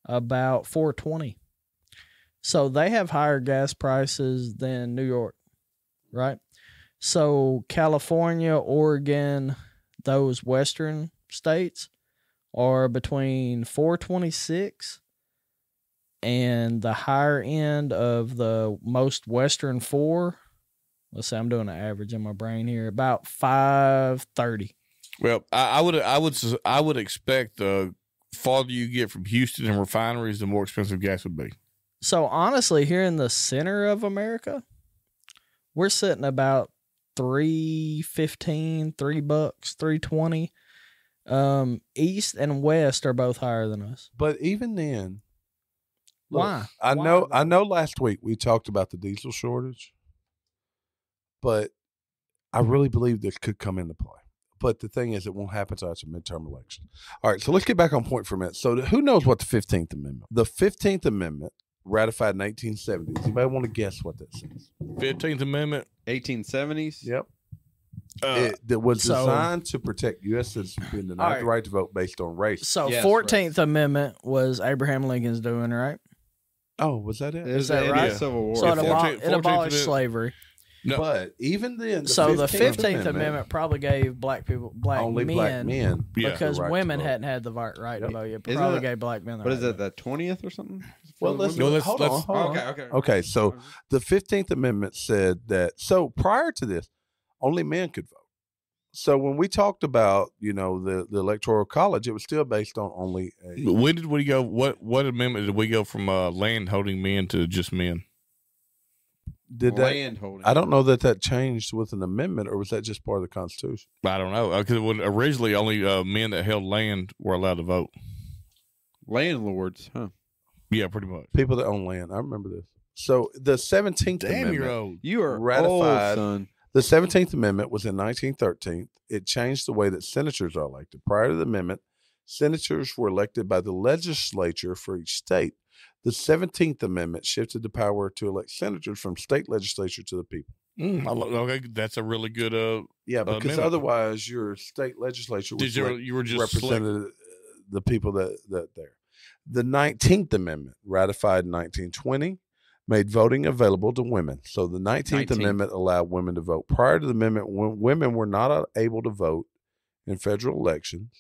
S4: about $4.20. So they have higher gas prices than New York, right? So California, Oregon, those western states are between $4.26 and the higher end of the most western four. Let's say I'm doing an average in my brain here, about $5.30.
S2: Well, I would expect farther you get from Houston and refineries, the more expensive gas would be.
S4: So honestly, here in the center of America, we're sitting about $3.15, $3, $3.20. East and west are both higher than us.
S1: But even then, look,
S4: Why?
S1: I know last week we talked about the diesel shortage, but I really believe this could come into play. But the thing is, it won't happen until after midterm election. All right, so let's get back on point for a minute. So who knows what the 15th Amendment? The 15th Amendment, ratified in 1870. Does anybody want to guess what that says?
S2: 15th Amendment.
S3: 1870s.
S1: Yep. It was
S4: so-
S1: designed to protect U.S. citizens being denied
S4: All right.
S1: the right to vote based on race.
S4: So
S3: Yes,
S4: 14th Amendment was Abraham Lincoln's doing, right?
S1: Oh, was that it?
S3: Is
S4: that
S3: that
S4: right?
S3: right? Civil War.
S4: So it,
S2: 14th
S4: it abolished
S2: Amendment.
S4: slavery.
S2: No.
S1: But even then,
S4: So the 15th Amendment probably gave black
S1: only
S4: men,
S1: black men
S2: Yeah.
S4: because
S1: the right to
S4: women
S1: vote.
S4: hadn't had the right to
S1: Yep.
S4: vote yet.
S3: Isn't
S4: Probably
S3: it-
S4: gave black men the
S3: What
S4: right
S3: is
S4: to
S3: that?
S4: vote.
S3: The 20th or something?
S1: Well,
S3: For the
S1: let's
S2: No,
S3: women?
S2: let's-
S1: hold
S2: let's-
S1: on. Hold on.
S3: Okay.
S1: Okay, so the 15th Amendment said that. So prior to this, only men could vote. So when we talked about, the electoral college, it was still based on only.
S2: When did we go? What amendment did we go from land holding men to just men?
S1: Did that?
S3: Land holding.
S1: I don't know that changed with an amendment, or was that just part of the Constitution?
S2: I don't know because originally only men that held land were allowed to vote.
S3: Landlords, huh?
S2: Yeah, pretty much.
S1: People that own land. I remember this. So the 17th Amendment.
S2: old.
S3: You are
S1: Ratified.
S3: old, son.
S1: The 17th Amendment was in 1913. It changed the way that senators are elected. Prior to the amendment, senators were elected by the legislature for each state. The 17th Amendment shifted the power to elect senators from state legislature to the people.
S2: Okay, that's a really good.
S1: Yeah, because
S2: amendment.
S1: otherwise your state legislature was
S2: You were just
S1: represented the people that there. The 19th Amendment, ratified in 1920, made voting available to women. So the 19th Amendment allowed women to vote. Prior to the amendment, women were not able to vote in federal elections.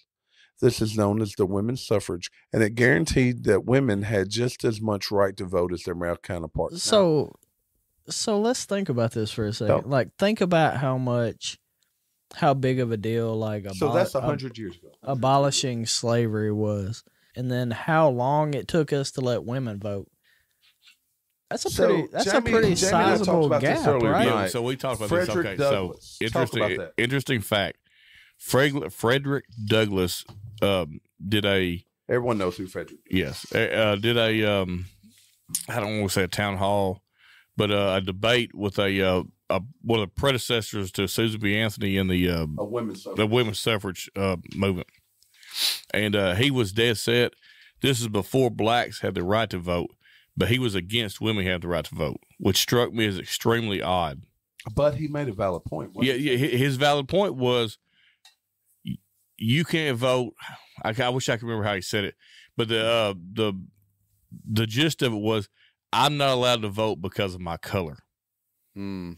S1: This is known as the women's suffrage, and it guaranteed that women had just as much right to vote as their male counterparts.
S4: So let's think about this for a second.
S1: Yep.
S4: Like, think about how big of a deal
S1: So that's 100 years ago.
S4: abolishing slavery was, and then how long it took us to let women vote. That's a
S1: So,
S4: pretty
S1: Jamie and I talked
S4: sizable
S1: about this
S4: gap,
S1: earlier
S4: right?
S1: tonight.
S2: Yeah, so we talked about this.
S1: Frederick
S2: Okay,
S1: Douglass.
S2: so
S1: Talk about that.
S2: interesting fact. Frederick Douglass did a
S1: Everyone knows who Frederick is.
S2: yes did a I don't want to say a town hall, but a debate with one of the predecessors to Susan B. Anthony in the
S1: A women's suffrage.
S2: women's suffrage movement, and he was dead set. This is before blacks had the right to vote, but he was against women having the right to vote, which struck me as extremely odd.
S1: But he made a valid point.
S2: Yeah, his valid point was you can't vote. I wish I could remember how he said it, but the gist of it was I'm not allowed to vote because of my color.
S3: Hmm.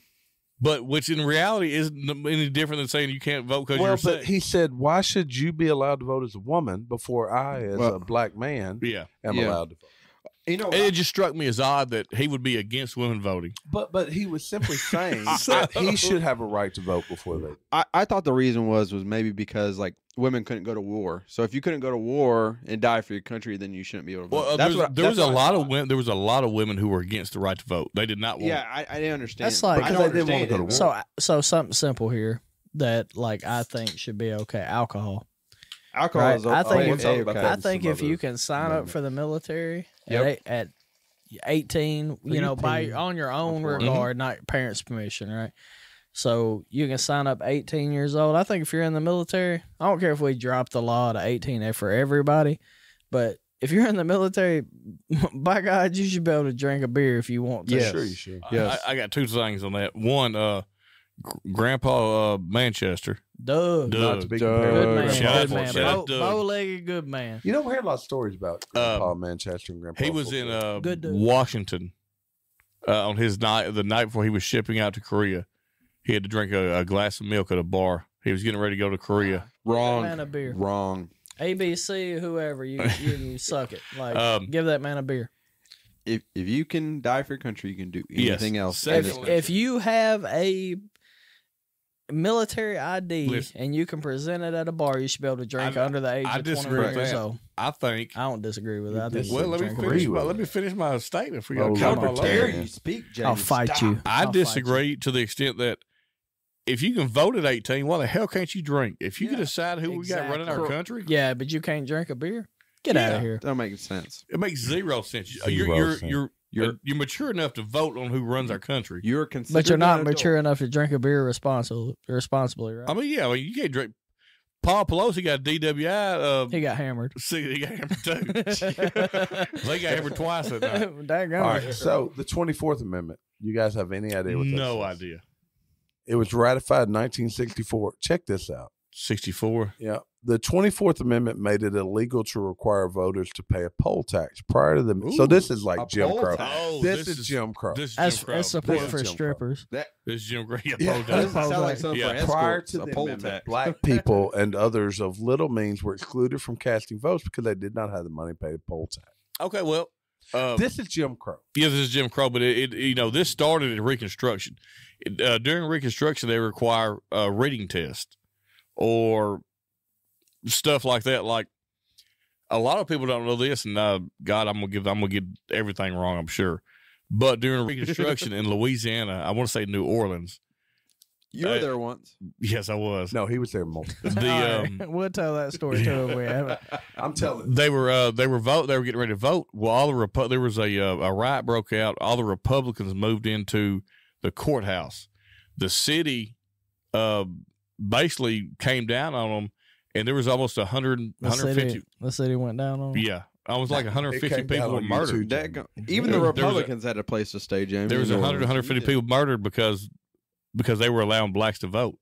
S2: But which in reality isn't any different than saying you can't vote because
S1: Well,
S2: you're
S1: but
S2: sick.
S1: he said, why should you be allowed to vote as a woman before I, as a black man,
S2: Yeah,
S1: am
S3: Yeah.
S1: allowed to vote?
S3: You know,
S2: and it just struck me as odd that he would be against women voting.
S1: But he was simply saying that he should have a right to vote before they.
S3: I thought the reason was maybe because women couldn't go to war. So if you couldn't go to war and die for your country, then you shouldn't be able to vote.
S2: Well, there was a lot of women. There was a lot of women who were against the right to vote. They did not want.
S3: Yeah, I didn't understand.
S4: That's like-
S3: I
S1: Because
S3: don't
S1: they didn't want to
S3: understand
S1: go to
S3: it.
S1: war.
S4: So something simple here that I think should be okay. Alcohol.
S3: Alcohol
S4: Right.
S3: is
S4: I think
S1: we'll
S4: if-
S1: talk about
S3: okay.
S1: that
S4: I
S1: in
S4: think
S1: some
S4: if you
S1: other
S4: can sign up
S1: amendment.
S4: for the military
S3: Yep.
S4: at 18, on your own
S1: Before-
S4: regard, not your parents' permission, right? So you can sign up 18 years old. I think if you're in the military, I don't care if we drop the law to 18 for everybody, but if you're in the military, by God, you should be able to drink a beer if you want to.
S3: Yes.
S1: Sure, you should.
S3: Yes.
S2: I got two things on that. One, Grandpa Manchester.
S4: Doug.
S1: Not to be
S3: Doug.
S1: compared
S4: Good
S1: with
S4: man.
S2: Shout out-
S4: Good man.
S2: shout out Doug.
S4: Bow-legged good man.
S1: You know, we heard a lot of stories about Grandpa Manchester and Grandpa.
S2: He was in
S4: Good dude.
S2: Washington on his the night before he was shipping out to Korea. He had to drink a glass of milk at a bar. He was getting ready to go to Korea.
S3: Wrong.
S4: Man a beer.
S3: Wrong.
S4: ABC, whoever, you suck it. Give that man a beer.
S3: If you can die for your country, you can do
S2: Yes.
S3: anything else.
S2: Secondly-
S3: in this
S4: If you have a military ID,
S2: Listen.
S4: and you can present it at a bar, you should be able to drink under the age
S2: I
S4: of
S2: disagree
S4: 21
S2: with
S4: years
S2: that.
S4: old.
S2: I think.
S4: I don't disagree with that. I think
S2: Well,
S4: you
S2: let me
S4: can
S2: finish.
S4: drink a beer.
S2: Let me finish my statement. For
S1: Oh,
S2: you
S3: How
S2: come
S3: dare
S1: libertarian.
S3: you speak, Jamie?
S4: I'll fight
S3: Stop.
S4: you.
S2: I
S4: I'll fight
S2: disagree to the extent that if you can vote at 18, why the hell can't you drink? If you can decide who we got running our
S4: Exactly.
S2: country,
S4: Yeah, but you can't drink a beer. Get out
S2: Yeah.
S4: of here.
S3: That don't make sense.
S2: it makes zero sense.
S1: Zero sense.
S2: You're mature enough to vote on who runs our country.
S3: You're considered,
S4: But you're not
S3: an adult.
S4: mature enough to drink a beer responsibly, right?
S2: I mean, yeah, you can't drink. Paul Pelosi got DWI.
S4: He got hammered.
S2: See, he got hammered too. They got hammered twice that night.
S4: Daggone.
S1: All right. So the 24th Amendment. You guys have any idea what that
S2: No
S1: says?
S2: idea.
S1: It was ratified in 1964. Check this out.
S2: 64.
S1: Yeah. The 24th Amendment made it illegal to require voters to pay a poll tax prior to the. So this is like
S3: a
S1: Jim
S3: poll
S1: Crow.
S3: tax.
S2: Oh,
S1: This is Jim Crow.
S2: This is
S4: As,
S2: Jim Crow.
S4: as support
S1: This is
S4: for
S1: Jim Crow.
S4: strippers.
S2: This is Jim Crow. Yeah,
S1: Yeah.
S2: poll
S3: That
S2: tax.
S3: doesn't sound like something
S2: Yeah.
S3: for
S1: Prior
S3: escorts,
S1: to
S3: a
S1: the
S3: poll
S1: amendment,
S3: tax.
S1: black people and others of little means were excluded from casting votes because they did not have the money to pay the poll tax.
S2: Okay, well,
S1: This is Jim Crow.
S2: yeah, this is Jim Crow, but this started in Reconstruction. During Reconstruction, they require a reading test or stuff like that. Like a lot of people don't know this, and God, I'm gonna get everything wrong, I'm sure. But during Reconstruction in Louisiana, I want to say New Orleans.
S3: You were there once.
S2: Yes, I was.
S1: No, he was there multiple.
S2: The
S4: All right. We'll tell that story too if we have it.
S1: I'm telling.
S2: they were getting ready to vote. Well, all the there was a riot broke out. All the Republicans moved into the courthouse. The city basically came down on them, and there was almost 150.
S4: The city went down on them.
S2: Yeah, almost like
S1: It
S2: 150
S1: came down
S2: people were
S1: on you
S2: murdered.
S1: too.
S3: Even
S2: There
S3: the
S2: was a-
S3: Republicans had a place to stay, James.
S2: There was
S3: in New
S2: 100,
S3: Orleans.
S2: 150 people murdered because they were allowing blacks to vote.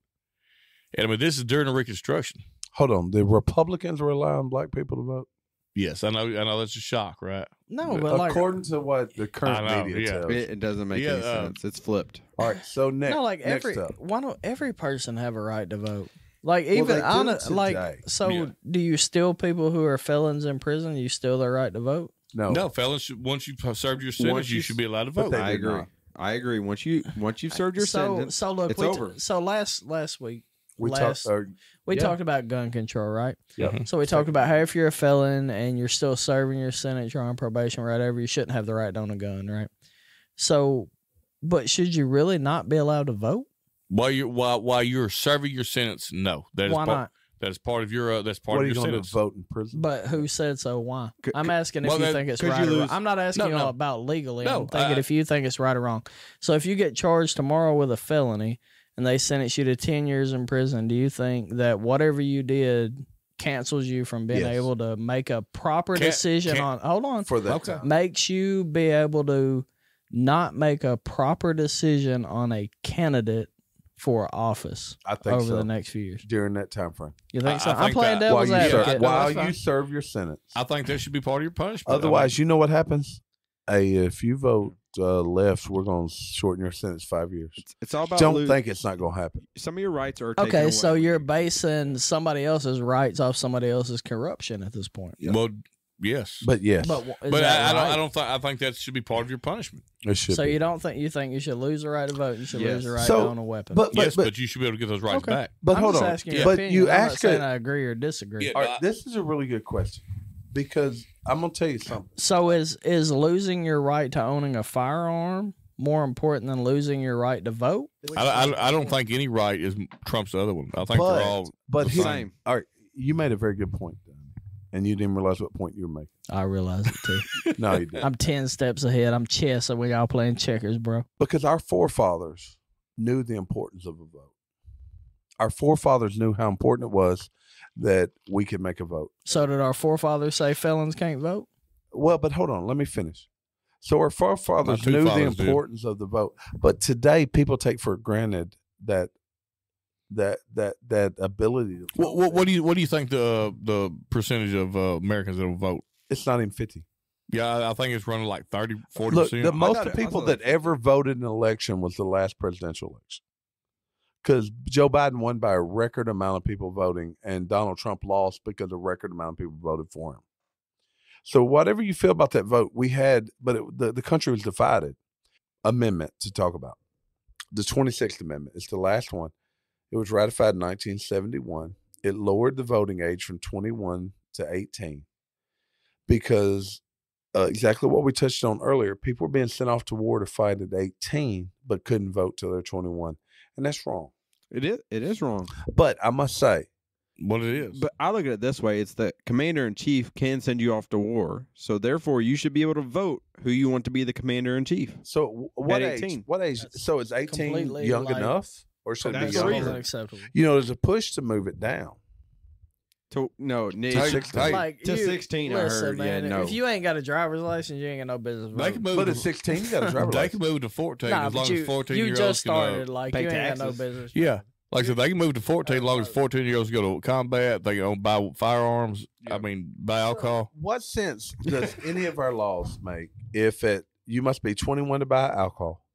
S2: And I mean, this is during the Reconstruction.
S1: Hold on. The Republicans were allowing black people to vote?
S2: Yes, I know that's a shock, right?
S4: No, but like
S1: According to what the current
S2: I know,
S1: media
S2: yeah.
S1: tells.
S3: It doesn't make
S2: Yeah,
S3: any sense. It's flipped.
S1: All right. So next.
S4: no, like
S1: next
S4: every
S1: up.
S4: why don't every person have a right to vote? Like
S1: Well,
S4: even
S1: they do
S4: honest,
S1: today.
S4: like so.
S2: Yeah.
S4: Do you still people who are felons in prison? You still their right to vote?
S2: No, fellas, once you've served your sentence, you should be allowed to
S1: But
S2: vote.
S1: they
S3: I
S1: did
S3: agree.
S1: not.
S3: I agree. Once you've served your sentence,
S4: So look,
S3: it's over.
S4: So last week
S1: We
S4: last
S1: talked.
S4: we
S1: yeah.
S4: talked about gun control, right?
S1: Yep.
S4: So we talked about how if you're a felon and you're still serving your sentence, you're on probation, or whatever, you shouldn't have the right to own a gun, right? So, but should you really not be allowed to vote?
S2: While you're serving your sentence, no, that is
S4: Why not?
S2: That is part of your
S1: What
S2: of
S1: are
S2: your
S1: you going to
S2: sentence.
S1: vote in prison?
S4: But who said so? Why? I'm asking if
S2: well,
S4: you
S2: that-
S4: think it's
S3: could
S4: right
S3: you
S4: or wrong.
S3: lose-
S4: I'm not asking you
S2: No.
S4: all about legally.
S2: No,
S4: I'm thinking if you think it's right or wrong. So if you get charged tomorrow with a felony and they sentence you to 10 years in prison, do you think that whatever you did cancels you from being
S1: Yes.
S4: able to make a proper decision on? Hold on.
S1: For that
S2: Okay.
S1: time.
S4: Makes you be able to not make a proper decision on a candidate for office
S1: I think
S4: over
S1: so.
S4: the next few years.
S1: During that time frame.
S4: You think
S2: I
S4: so? I'm
S2: think
S4: playing
S2: that-
S1: While
S4: devil's
S1: you,
S2: yeah,
S1: serve,
S4: advocate.
S1: while
S2: that's fine.
S1: you serve your sentence.
S2: I think that should be part of your punishment.
S1: Otherwise, you know what happens? Hey, if you vote left, we're going to shorten your sentence 5 years.
S3: it's all about
S1: Don't think it's not going to happen.
S3: some of your rights are taken
S4: Okay,
S3: away.
S4: so you're basing somebody else's rights off somebody else's corruption at this point.
S2: well, yes,
S1: But yes,
S4: But
S2: but I don't think that should be part of your punishment.
S1: it should
S4: So
S1: be.
S4: you don't think you should lose the right to vote? You should
S3: Yes.
S4: lose the right
S1: So,
S4: to own a weapon.
S1: But
S2: Yes, but you should be able to get those rights
S4: Okay.
S2: back.
S1: but
S4: I'm
S1: hold
S4: just
S1: on.
S4: asking your
S1: But
S4: opinion.
S1: you
S4: I'm not
S1: ask
S4: saying
S1: it.
S4: I agree or disagree.
S2: Yeah.
S1: All right, this is a really good question because I'm going to tell you something.
S4: So is losing your right to owning a firearm more important than losing your right to vote?
S2: I don't think any right is trumps the other one. I think
S1: But-
S2: they're all
S1: But
S2: the
S1: here-
S3: same.
S1: All right, you made a very good point, Danny, and you didn't realize what point you were making.
S4: I realize it too.
S1: No, you didn't.
S4: I'm 10 steps ahead. I'm chess, and we all playing checkers, bro.
S1: Because our forefathers knew the importance of a vote. Our forefathers knew how important it was that we could make a vote.
S4: So did our forefathers say felons can't vote?
S1: Well, but hold on, let me finish. So our forefathers
S2: My two
S1: knew the
S2: fathers did.
S1: importance of the vote, but today people take for granted that ability to vote.
S2: What do you think the percentage of Americans that will vote?
S1: It's not even 50.
S2: Yeah, I think it's running like 30, 40%.
S1: Look, the most
S3: thought
S1: of
S3: it- I
S1: people
S3: thought
S1: that ever voted in an election was the last presidential election. Because Joe Biden won by a record amount of people voting, and Donald Trump lost because a record amount of people voted for him. So whatever you feel about that vote, we had, but the country was divided. Amendment to talk about. The 26th Amendment. It's the last one. It was ratified in 1971. It lowered the voting age from 21 to 18 because exactly what we touched on earlier. People were being sent off to war to fight at 18 but couldn't vote till they're 21. And that's wrong.
S3: It is wrong.
S1: But I must say,
S2: what it is.
S3: But I look at it this way: it's that commander-in-chief can send you off to war, so therefore you should be able to vote who you want to be the commander-in-chief.
S1: so what
S3: At
S1: age?
S3: 18.
S1: What age?
S4: That's
S1: So is 18
S4: completely,
S1: young
S4: like,
S1: enough? Or should it be
S4: That's
S1: younger?
S4: unacceptable.
S1: You know, there's a push to move it down.
S3: No,
S1: To 16.
S4: Like
S3: to
S4: you-
S3: 16, I
S4: listen,
S3: heard, yeah,
S4: man,
S3: no.
S4: If you ain't got a driver's license, you ain't got no business
S2: They can
S4: voting.
S2: move.
S1: But
S2: to,
S1: at 16, you got a driver's
S2: they
S1: license.
S2: can move to 14
S4: Nah,
S2: as
S4: but
S2: long as 14
S4: you
S2: year
S4: just
S2: olds
S4: started. Like
S3: pay
S4: you ain't got no
S3: taxes.
S4: business.
S2: yeah. Like I said, they can move to 14 as long as 14 year olds go to combat. They can buy firearms.
S3: Yeah.
S2: I mean, buy alcohol.
S1: What sense does any of our laws make if you must be 21 to buy alcohol?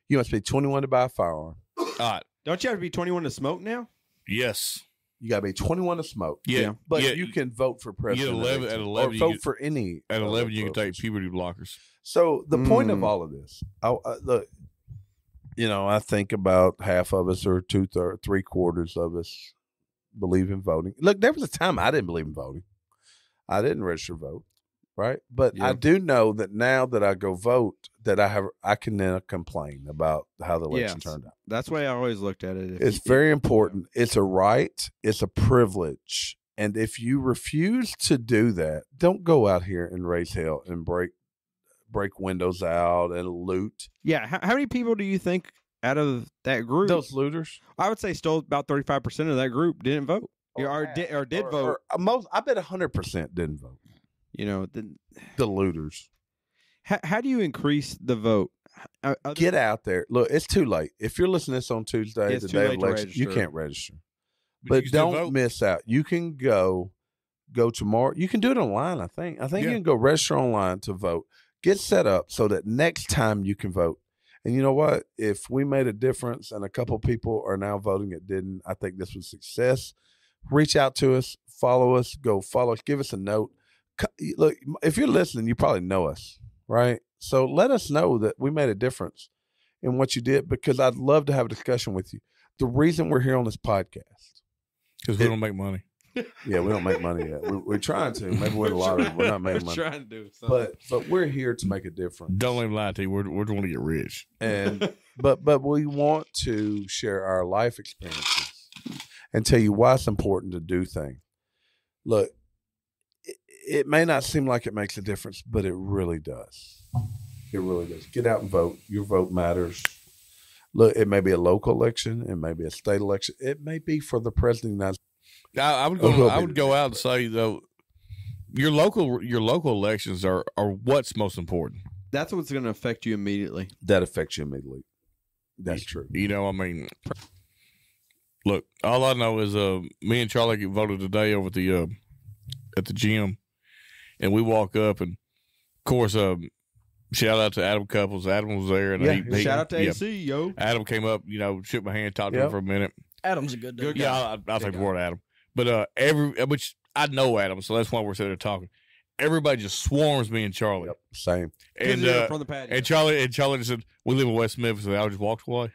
S1: You must be 21 to buy a firearm.
S2: All right.
S3: Don't you have to be 21 to smoke now?
S2: Yes.
S1: You got to be 21 to smoke.
S2: Yeah.
S1: But
S2: yeah.
S1: you can vote for president.
S2: 11 at
S1: 18,
S2: 11
S1: or
S2: you
S1: vote
S2: get-
S1: for any.
S2: At 11, you can take
S1: office.
S2: puberty blockers.
S1: So the point of
S3: Mm.
S1: all of this, look, I think about half of us or 3/4 of us believe in voting. Look, there was a time I didn't believe in voting. I didn't register to vote, right? But
S3: Yeah.
S1: I do know that now that I go vote, that I can now complain about how the election
S3: Yes.
S1: turned out.
S3: That's the way I always looked at it.
S1: It's very important. It's a right. It's a privilege. And if you refuse to do that, don't go out here and raise hell and break windows out and loot.
S3: Yeah. How many people do you think out of that group?
S1: Those looters.
S3: I would say still about 35% of that group didn't vote. Or did vote.
S1: Most, I bet 100% didn't vote.
S3: You know,
S1: The looters.
S3: how do you increase the vote?
S1: Get out there. Look, it's too late. If you're listening to this on Tuesday,
S3: It's
S1: the
S3: too
S1: day of
S3: late to
S1: election, you
S3: register.
S1: can't register.
S2: you
S1: But
S2: can still
S1: don't
S2: vote.
S1: miss out. You can go tomorrow. You can do it online, I think. I think you
S2: Yeah.
S1: can go register online to vote. Get set up so that next time you can vote. And you know what? If we made a difference and a couple people are now voting that didn't, I think this was success. Reach out to us, follow us, go follow us, give us a note. Look, if you're listening, you probably know us, right? So let us know that we made a difference in what you did, because I'd love to have a discussion with you. The reason we're here on this podcast,
S2: Because we don't make money.
S1: yeah, we don't make money yet. We're trying to. Maybe win the lottery. We're not making money.
S3: trying to do something.
S1: But we're here to make a difference.
S2: Don't let me lie to you. We're going to get rich.
S1: And but we want to share our life experiences and tell you why it's important to do things. Look, it may not seem like it makes a difference, but it really does. It really does. Get out and vote. Your vote matters. Look, it may be a local election. It may be a state election. It may be for the president of the United States.
S2: I would
S1: Oh,
S2: go.
S1: he'll
S2: I
S1: be
S2: would
S1: the
S2: go out and say though, your local elections are what's most important.
S3: That's what's going to affect you immediately.
S1: That affects you immediately. That's true.
S2: You know, I mean, look, all I know is me and Charlie voted today over at the gym, and we walk up, and of course, shout out to Adam Couples. Adam was there, and
S1: Yeah,
S3: Shout out to
S2: yeah.
S3: AC, yo.
S2: Adam came up, shook my hand, talked to
S1: Yep.
S2: him for a minute.
S4: Adam's a good dude.
S3: Good
S2: Yeah, I'll take the word Adam. But which I know Adam, so that's why we're sitting there talking. Everybody just swarms me and Charlie,
S1: Yep. Same.
S2: and
S3: From the patio.
S2: and Charlie just said, "We live in West Memphis," and I just walked away.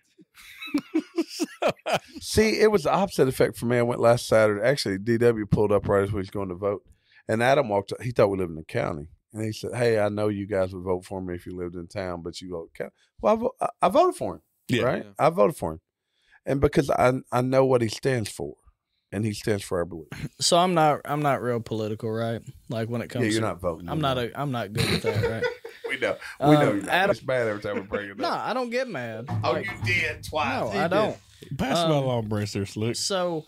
S1: See, it was the opposite effect for me. I went last Saturday. Actually, DW pulled up right as we was going to vote. And Adam walked up. He thought we lived in the county. And he said, "Hey, I know you guys would vote for me if you lived in town, but you vote county." Well, I voted for him,
S2: Yeah.
S1: right?
S3: Yeah.
S1: I voted for him. And because I know what he stands for. And he stands for our belief.
S4: So I'm not real political, right? Like when it comes
S1: Yeah, you're
S4: to
S1: not voting.
S4: I'm not good with that, right?
S1: We know. We know you're not.
S4: Adam-
S1: It's bad every time we bring it
S4: No,
S1: up.
S4: I don't get mad.
S1: Oh,
S4: Like,
S1: you did twice.
S4: no,
S1: You
S4: I
S1: did.
S4: don't.
S2: Pass
S4: Um,
S2: it along, Brent. There, slick.
S4: So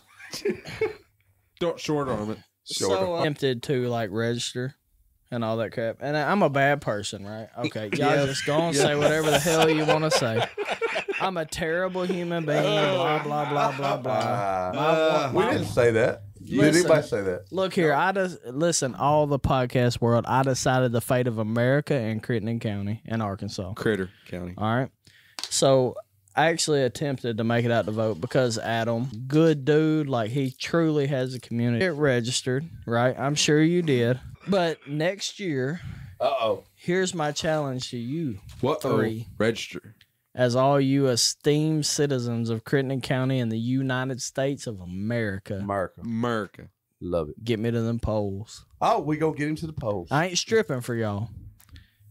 S3: Don't short arm it.
S1: Sort of.
S4: I'm tempted to like register and all that crap. And I'm a bad person, right? Okay, y'all
S3: Yeah.
S4: just go and say whatever the hell you want to say. I'm a terrible human being. Blah blah blah blah blah.
S1: We didn't say that. Did
S4: Listen.
S1: anybody say that?
S4: Look here, I just listen. All the podcast world, I decided the fate of America in Crittenden County in Arkansas.
S3: Critter County.
S4: All right, so I actually attempted to make it out to vote because Adam, good dude, like he truly has a community. Get registered, right? I'm sure you did. But next year,
S1: Uh-oh.
S4: here's my challenge to you
S3: What?
S4: three.
S3: Register.
S4: as all you esteemed citizens of Crittenden County and the United States of America,
S3: America.
S1: Love it.
S4: get me to them polls.
S1: Oh, we gonna get him to the polls.
S4: I ain't stripping for y'all.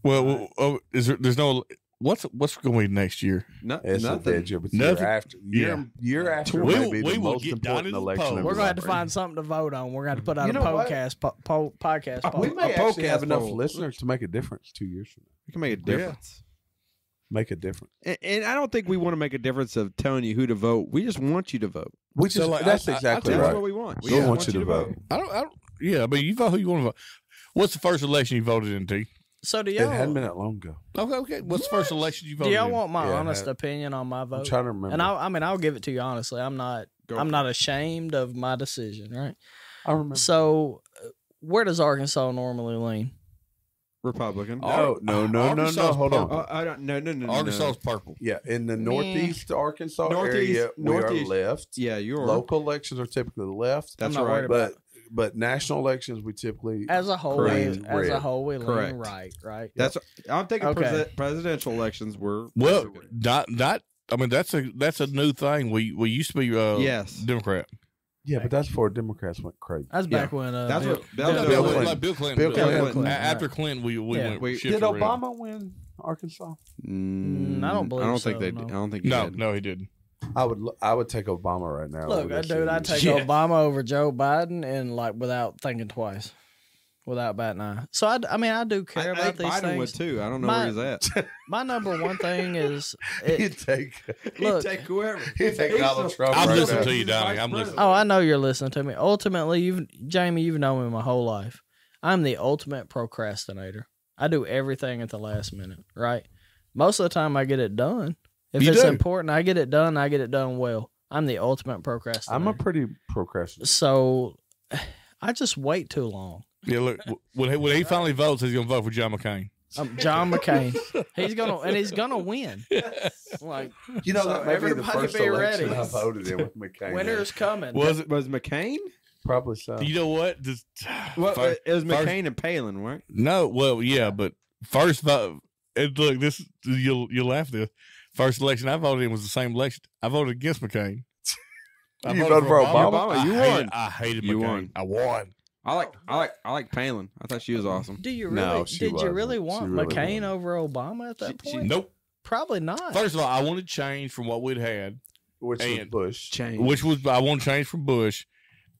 S2: Well, there's no what's going to be next year?
S1: It's a
S3: Nothing.
S1: dead year, but
S2: Nothing.
S1: year after
S2: We
S1: may be
S2: will
S1: the most
S2: get down
S1: important
S2: in the
S1: election.
S2: polls.
S1: of
S4: We're
S1: his
S4: gonna have to
S1: life.
S4: find something to vote on. We're gonna have to put out
S1: You
S4: a
S1: know what?
S4: podcast poll.
S1: We may actually have
S3: podcast
S1: enough
S3: poll.
S1: listeners to make a difference 2 years from now.
S3: We can make a difference.
S1: Make a difference.
S3: And I don't think we want to make a difference of telling you who to vote. We just want you to vote.
S1: We just,
S2: So, like,
S1: that's
S2: I
S1: exactly
S3: That's
S1: right.
S3: what we want.
S1: We want you to vote.
S2: I don't. Yeah, but you vote who you want to vote. What's the first election you voted in, T?
S4: So do
S1: It hadn't
S4: y'all?
S1: been that long ago.
S2: Okay. What's the first election you
S4: Do
S2: voted
S4: y'all
S2: in?
S4: want my
S1: Yeah, I
S4: honest
S1: had-
S4: opinion on my
S1: I'm
S4: vote?
S1: trying to remember.
S4: And I'll give it to you honestly. I'm not
S3: Go
S4: I'm
S3: for
S4: not ashamed of my decision, right?
S1: I remember.
S4: So, where does Arkansas normally lean?
S3: Republican.
S1: No.
S2: Arkansas's
S1: Hold on.
S2: purple.
S3: I don't. No.
S2: Arkansas is purple.
S1: Yeah, in the northeast Arkansas
S3: Northeast-
S1: area, we are
S3: northeast.
S1: left.
S3: Yeah, you're
S1: Local elections are typically left.
S3: That's
S4: I'm not
S3: right.
S4: worried about
S1: But national elections, we typically
S4: As a whole,
S1: Correct.
S4: as a whole, we lean
S3: Correct.
S4: right.
S3: That's. I'm thinking
S4: Okay.
S3: presidential elections were.
S2: Well, not. I mean, that's a new thing. We used to be
S3: Yes.
S2: Democrat.
S1: Yeah, but that's before Democrats went crazy.
S4: That's back when
S3: That's
S4: Bill,
S3: what- that
S4: Bill-
S3: was
S2: Bill
S3: Clinton.
S2: Clinton. Bill Clinton.
S1: Bill
S4: Clinton.
S2: After Clinton, we
S4: Yeah.
S2: went.
S3: We-
S2: shifted
S1: Did
S2: around.
S1: Obama win Arkansas?
S4: I don't believe
S3: I don't
S4: so,
S3: think they.
S4: no.
S3: I don't think he
S2: No,
S3: did.
S2: no, he didn't.
S1: I would take Obama right now.
S4: Look,
S1: Let's
S4: dude,
S1: see.
S4: I'd take
S3: Yeah.
S4: Obama over Joe Biden and like without thinking twice, without batting an eye. So I do care
S3: I
S4: about
S3: think
S4: these
S3: Biden would
S4: things.
S3: too. I don't know
S4: My-
S3: where he's at.
S4: My number one thing is
S1: He'd take.
S4: look.
S3: Take whoever.
S1: He'd take Donald Trump
S2: I'm
S1: right
S2: listening
S1: now.
S2: to you, Donnie. I'm listening.
S4: Oh, I know you're listening to me. Ultimately, Jamie, you've known me my whole life. I'm the ultimate procrastinator. I do everything at the last minute, right? Most of the time, I get it done. If
S2: You
S4: it's
S2: do.
S4: important, I get it done. I get it done well. I'm the ultimate procrastinator.
S1: I'm a pretty procrastinator.
S4: So I just wait too long.
S2: Yeah, look. When he finally votes, he's going to vote for John McCain.
S4: John McCain. He's gonna win. Like
S1: You know,
S4: So
S1: that may be the
S4: everybody
S1: first
S4: be
S1: election
S4: ready.
S1: I voted in with McCain.
S4: winter's coming.
S2: Was it?
S3: Was McCain?
S1: Probably so.
S2: You know what?
S3: Well,
S2: First-
S3: it was
S2: first-
S3: McCain and Palin, right?
S2: No, well, yeah, but first vote. And look, this you'll laugh at this. First election I voted in was the same election. I voted against McCain. I
S1: You voted for Obama?
S3: Obama, you won.
S2: I hated
S3: You
S2: McCain.
S3: won.
S2: I won.
S3: I like Palin. I thought she was awesome.
S4: Do you
S1: No,
S4: really?
S1: she
S4: Did you
S1: wasn't.
S4: really
S1: She
S4: want
S1: really
S4: McCain
S1: wasn't.
S4: over Obama at that point?
S2: Nope.
S4: Probably not.
S2: First of all, I wanted change from what we'd had,
S1: Which was
S2: And-
S1: Bush.
S3: Change.
S2: which was I want change from Bush,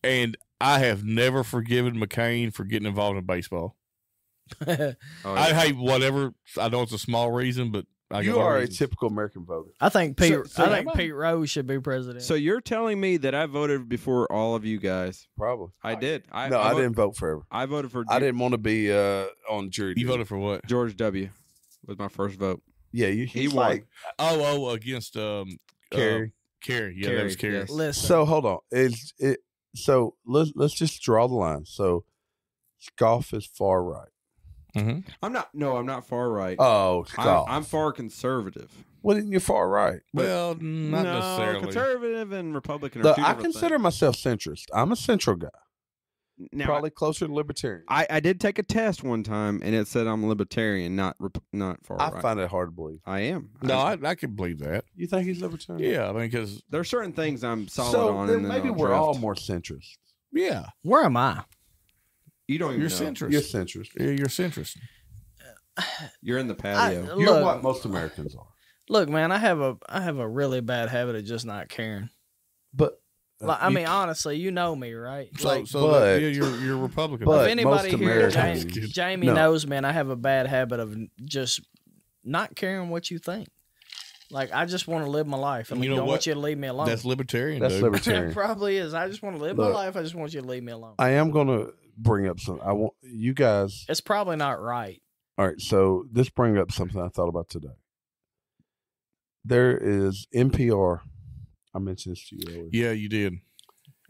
S2: and I have never forgiven McCain for getting involved in baseball.
S3: Oh,
S2: I
S3: yeah.
S2: hate whatever. I know it's a small reason, but I
S1: You
S2: got my
S1: are a
S2: reasons.
S1: typical American voter.
S4: I think Pete.
S3: So-
S4: I think Pete Rose should be president.
S3: So you're telling me that I voted before all of you guys?
S1: Probably.
S3: I did.
S1: I
S3: voted-
S1: didn't vote for.
S3: I voted for.
S1: I didn't want to be on jury.
S2: You
S1: duty.
S2: voted for what?
S3: George W. Was my first vote.
S1: Yeah,
S3: He
S1: he's
S3: won.
S1: like
S2: Oh, against
S1: Kerry.
S2: Carrie. Yeah, that was
S3: Kerry,
S2: Carrie.
S3: yes.
S4: Listen.
S1: So hold on. So let's just draw the line. So Scoff is far right.
S2: Mm-hmm.
S3: I'm not. No, I'm not far right.
S1: Oh, Scoff.
S3: I'm far conservative.
S1: Well, then you're far right.
S2: Well, not
S3: no,
S2: necessarily.
S3: conservative and Republican are
S1: Look,
S3: two
S1: I
S3: different
S1: consider myself centrist. I'm a central guy.
S3: things. Now,
S1: Probably closer to libertarian.
S3: I did take a test one time and it said I'm libertarian, not far
S1: I
S3: right.
S1: find it hard to believe.
S3: I am.
S2: No, I can believe that.
S1: You think he's libertarian?
S2: Yeah, I mean, because
S3: There are certain things I'm solid
S1: So
S3: on,
S1: then
S3: and then
S1: maybe
S3: I'll
S1: we're
S3: drift.
S1: all more centrist.
S2: yeah,
S4: Where am I?
S3: You don't even
S2: you're
S3: know.
S2: centrist.
S1: You're centrist.
S2: Yeah, you're centrist.
S3: You're in the patio.
S1: You're
S4: Look.
S1: what most Americans are.
S4: Look, man, I have a really bad habit of just not caring.
S1: But
S4: Like, I
S1: you-
S4: mean, honestly, you know me, right?
S2: So,
S4: Like,
S1: but-
S2: yeah, you're Republican.
S1: but
S4: if anybody
S1: most
S4: here,
S1: Americans-
S4: Jamie
S1: No.
S4: knows, man, I have a bad habit of just not caring what you think. Like, I just want to live my life. I
S2: And
S4: mean,
S2: you know
S4: don't
S2: what?
S4: want you to leave me alone.
S2: That's libertarian.
S1: that's
S2: dude.
S4: It
S1: libertarian.
S4: probably is. I just want to live my
S1: Look.
S4: life. I just want you to leave me alone.
S1: I am going to bring up some. I want you guys.
S4: It's probably not right.
S1: All right, so this brings up something I thought about today. There is NPR. I mentioned this to you earlier.
S2: Yeah, you did.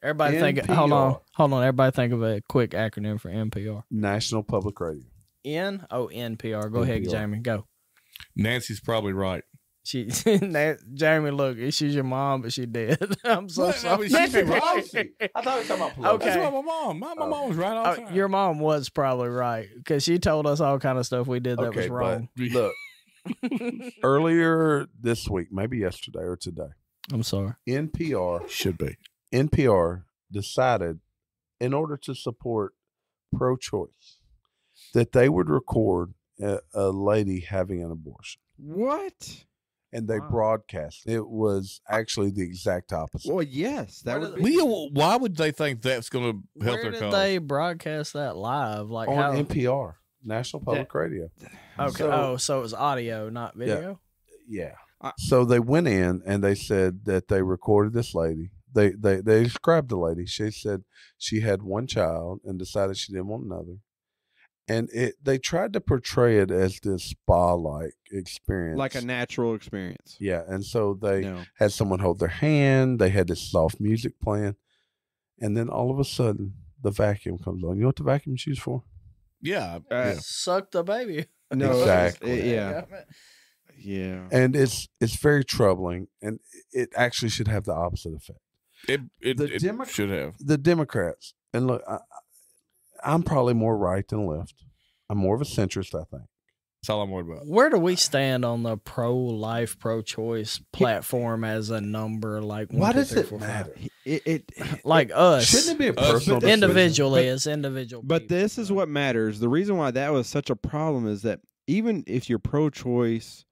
S4: Everybody think.
S1: NPR.
S4: Hold on. Everybody think of a quick acronym for NPR.
S1: National Public Radio.
S4: NPR. Go ahead,
S1: NPR.
S4: Jamie. Go.
S2: Nancy's probably right.
S4: She, Jamie, look, she's your mom, but she dead. I'm so
S2: What? I
S4: sorry.
S2: mean, she's been
S1: right.
S2: wrong.
S1: I thought we were talking about
S4: Pelosi. Okay.
S2: That's what my mom. My mom was right all the time.
S4: Your mom was probably right because she told us all kind of stuff we did that was wrong.
S1: but look, Earlier this week, maybe yesterday or today,
S4: I'm sorry.
S2: Should be.
S1: NPR decided, in order to support pro-choice, that they would record a lady having an abortion.
S3: What?
S1: And they broadcast. It was actually the exact opposite.
S3: Well, yes, that would be.
S2: Why would they think that's going to help
S4: Where
S2: their
S4: did
S2: cause?
S4: they broadcast that live? Like
S1: On
S4: how?
S1: NPR, National Public Radio.
S4: Okay. So it was audio, not video.
S1: Yeah. So they went in and they said that they recorded this lady. They described the lady. She said she had one child and decided she didn't want another. And they tried to portray it as this spa-like experience.
S3: Like a natural experience.
S1: Yeah. And so they had someone hold their hand. They had this soft music playing. And then all of a sudden, the vacuum comes on. You know what the vacuum's used for?
S2: Yeah.
S4: Suck the baby.
S3: No,
S1: Exactly.
S3: Yeah.
S1: And it's very troubling. And it actually should have the opposite effect.
S2: It should have.
S1: The Democrats, and look, I'm probably more right than left. I'm more of a centrist, I think.
S2: That's all I'm worried about.
S4: Where do we stand on the pro-life, pro-choice platform as a number? Like,
S1: Why
S4: 1, 2,
S1: does
S4: 3,
S1: it
S4: 4, 5?
S1: matter?
S4: Like us.
S1: Shouldn't it be a personal decision?
S4: Individually, as individual
S3: But
S4: people.
S3: this is what matters. The reason why that was such a problem is that even if you're pro-choice,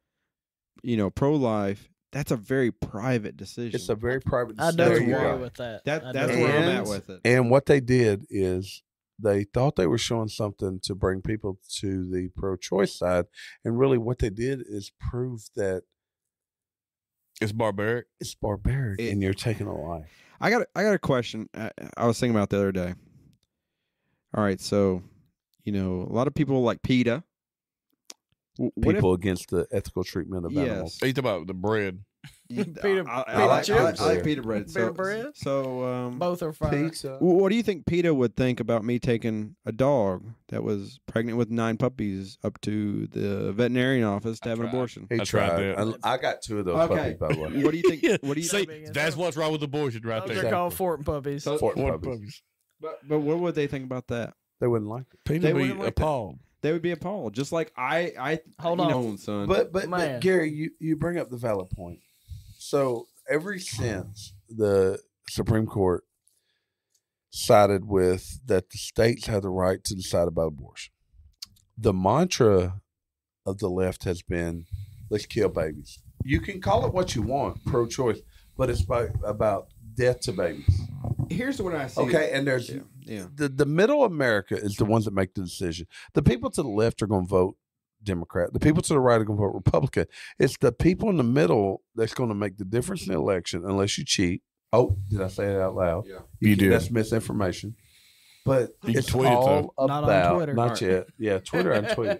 S3: pro-life, that's a very private decision.
S1: It's a very private
S4: I
S1: decision.
S4: don't agree with that.
S3: That's
S4: don't
S3: where I'm
S4: agree.
S3: at with it.
S1: And what they did is they thought they were showing something to bring people to the pro-choice side, and really what they did is prove that
S2: It's barbaric.
S1: it's barbaric and you're taking a life.
S3: I got a question. I was thinking about the other day. All right, so a lot of people like PETA.
S1: People against the ethical treatment of animals.
S2: You talk about the bread.
S3: I like pita bread.
S4: Pita bread?
S3: So
S4: Both are fine.
S1: Pizza.
S3: what do you think PETA would think about me taking a dog that was pregnant with 9 puppies up to the veterinarian office to have an abortion?
S1: He
S2: I tried
S1: tried.
S2: that.
S1: I got 2 of those puppies, by the way.
S3: What do you think? What do you
S2: See,
S3: think?
S2: that's what's wrong with abortion right
S4: Those
S2: there.
S4: are called Fort puppies.
S1: Fort
S2: Fort
S1: puppies.
S3: But what would they think about that?
S1: They wouldn't like it.
S2: People
S3: They
S2: be
S3: wouldn't like
S2: appalled.
S3: They would be appalled, just like I
S4: Hold
S3: you
S4: on.
S3: know, son.
S1: But
S4: Man.
S1: Gary, you bring up the valid point. So ever since the Supreme Court sided with that the states have the right to decide about abortion, the mantra of the left has been, let's kill babies. You can call it what you want, pro-choice, but it's about death to babies.
S3: Here's what I see.
S1: Okay, and there's
S3: Yeah.
S1: the middle America is the ones that make the decision. The people to the left are going to vote Democrat. The people to the right are going to vote Republican. It's the people in the middle that's going to make the difference in the election, unless you cheat. Oh, did I say it out loud?
S3: Yeah.
S2: You did.
S1: That's misinformation. But
S2: You can
S1: it's
S2: tweet it,
S1: all
S2: though.
S4: Not on
S1: about
S4: Twitter.
S1: not yet. Yeah, Twitter and tweet.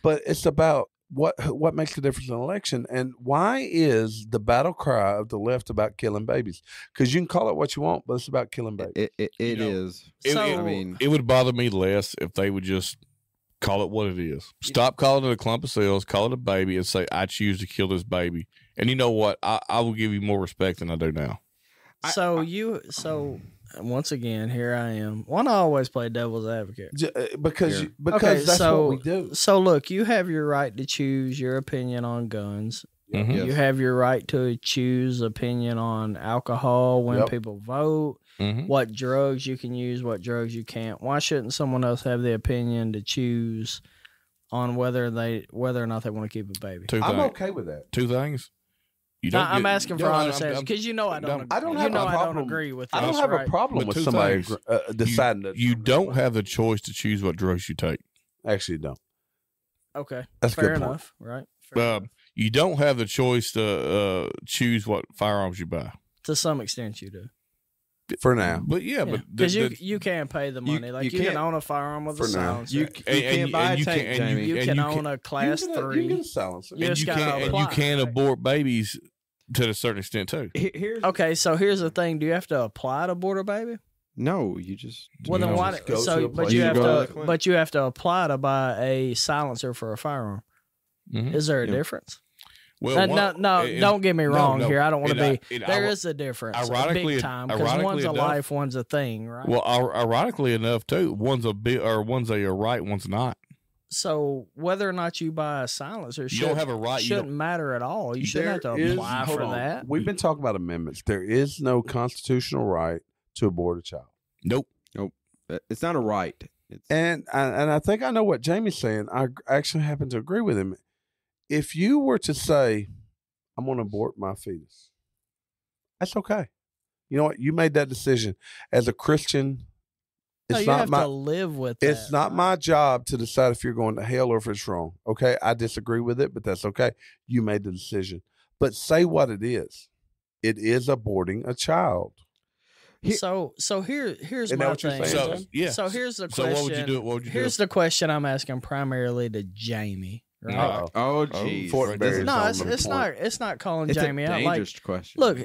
S1: But it's about what makes the difference in an election, and why is the battle cry of the left about killing babies? Because you can call it what you want, but it's about killing babies.
S3: It is.
S4: So-
S3: I mean,
S2: It would bother me less if they would just call it what it is. Stop calling it a clump of cells, call it a baby, and say, I choose to kill this baby. And you know what? I will give you more respect than I do now.
S4: So once again, here I am. Want to always play devil's advocate.
S1: Because
S3: Here.
S1: because that's what we do.
S4: So look, you have your right to choose your opinion on guns.
S2: Mhm.
S3: Yes.
S4: You have your right to choose opinion on alcohol when
S1: Yep.
S4: people vote.
S2: Mhm.
S4: What drugs you can use, what drugs you can't. Why shouldn't someone else have the opinion to choose on whether or not they want to keep a baby?
S2: Two
S1: I'm
S2: things.
S1: okay with that.
S2: Two things. You
S4: No,
S2: don't
S4: I'm
S2: get-
S4: asking for
S2: No,
S4: honest
S2: I'm-
S4: answers because you know I don't.
S1: I don't
S4: you
S1: have
S4: know
S1: a
S4: I
S1: problem.
S4: don't agree with.
S1: I don't
S4: this,
S1: have
S4: right?
S1: a problem
S2: But
S1: with
S2: two
S1: somebody
S2: things.
S1: deciding that
S2: You don't have the choice to choose what drugs you take.
S1: actually don't.
S4: Okay,
S1: That's a
S4: fair
S1: good point.
S4: enough. Right. Fair enough.
S2: You don't have the choice to choose what firearms you buy.
S4: To some extent, you do.
S1: For now.
S2: But yeah, but
S4: Because you can't pay the money. Like you can
S3: can't-
S4: own a firearm with a
S1: For now.
S4: silencer.
S3: you
S2: and
S3: can't buy a
S2: you
S3: tank,
S2: can't- and
S3: Jamie.
S4: You
S2: and
S4: can
S2: you
S4: own a class
S1: you can
S4: 3.
S1: get a silencer.
S4: You just
S2: you
S4: gotta
S2: can't
S4: apply, right?
S2: abort babies to a certain extent too.
S3: Here's
S4: Okay, so here's the thing: do you have to apply to abort a baby?
S3: no, you just
S4: Well, then
S2: No.
S4: why?
S1: Just go to
S4: So,
S1: a
S4: but
S1: place.
S4: you
S3: You
S4: have
S3: go to
S4: to,
S3: the clinic.
S4: but you have to apply to buy a silencer for a firearm.
S2: Mhm.
S4: Is there a
S3: Yeah.
S4: difference?
S2: Well,
S4: No, don't get me wrong
S2: no.
S4: here. I don't want to
S2: It-
S4: be.
S2: it-
S4: There
S2: ir-
S4: is a difference,
S2: ironically-
S4: big time, because
S2: ironically
S4: one's a
S2: enough-
S4: life, one's a thing, right?
S2: Well, ironically enough, too, one's a bit or one's a right, one's not.
S4: So whether or not you buy a silencer
S2: You don't have a right.
S4: shouldn't matter at all. You shouldn't have to apply for that.
S1: We've been talking about amendments. There is no constitutional right to abort a child.
S2: Nope.
S3: It's not a right.
S1: And I think I know what Jamie's saying. I actually happen to agree with him. If you were to say, I'm going to abort my fetus, that's okay. You know what? You made that decision. As a Christian, it's
S4: you
S1: not
S4: have to live with it.
S1: It's not my job to decide if you're going to hell or if it's wrong. Okay? I disagree with it, but that's okay. You made the decision. But say what it is. It is aborting a child.
S4: Here's
S1: Isn't that
S4: my
S1: what you're
S4: thing.
S1: saying?
S2: So, yeah.
S4: So here's the
S2: So
S4: question.
S2: what would you do? What would you
S4: Here's
S2: do?
S4: the question I'm asking primarily to Jamie. Right?
S3: Oh, jeez.
S1: Fortenberry's
S4: No,
S1: on
S4: it's
S1: the point.
S4: it's not calling
S3: It's
S4: Jamie
S3: a
S4: out. Like,
S3: dangerous question.
S4: look,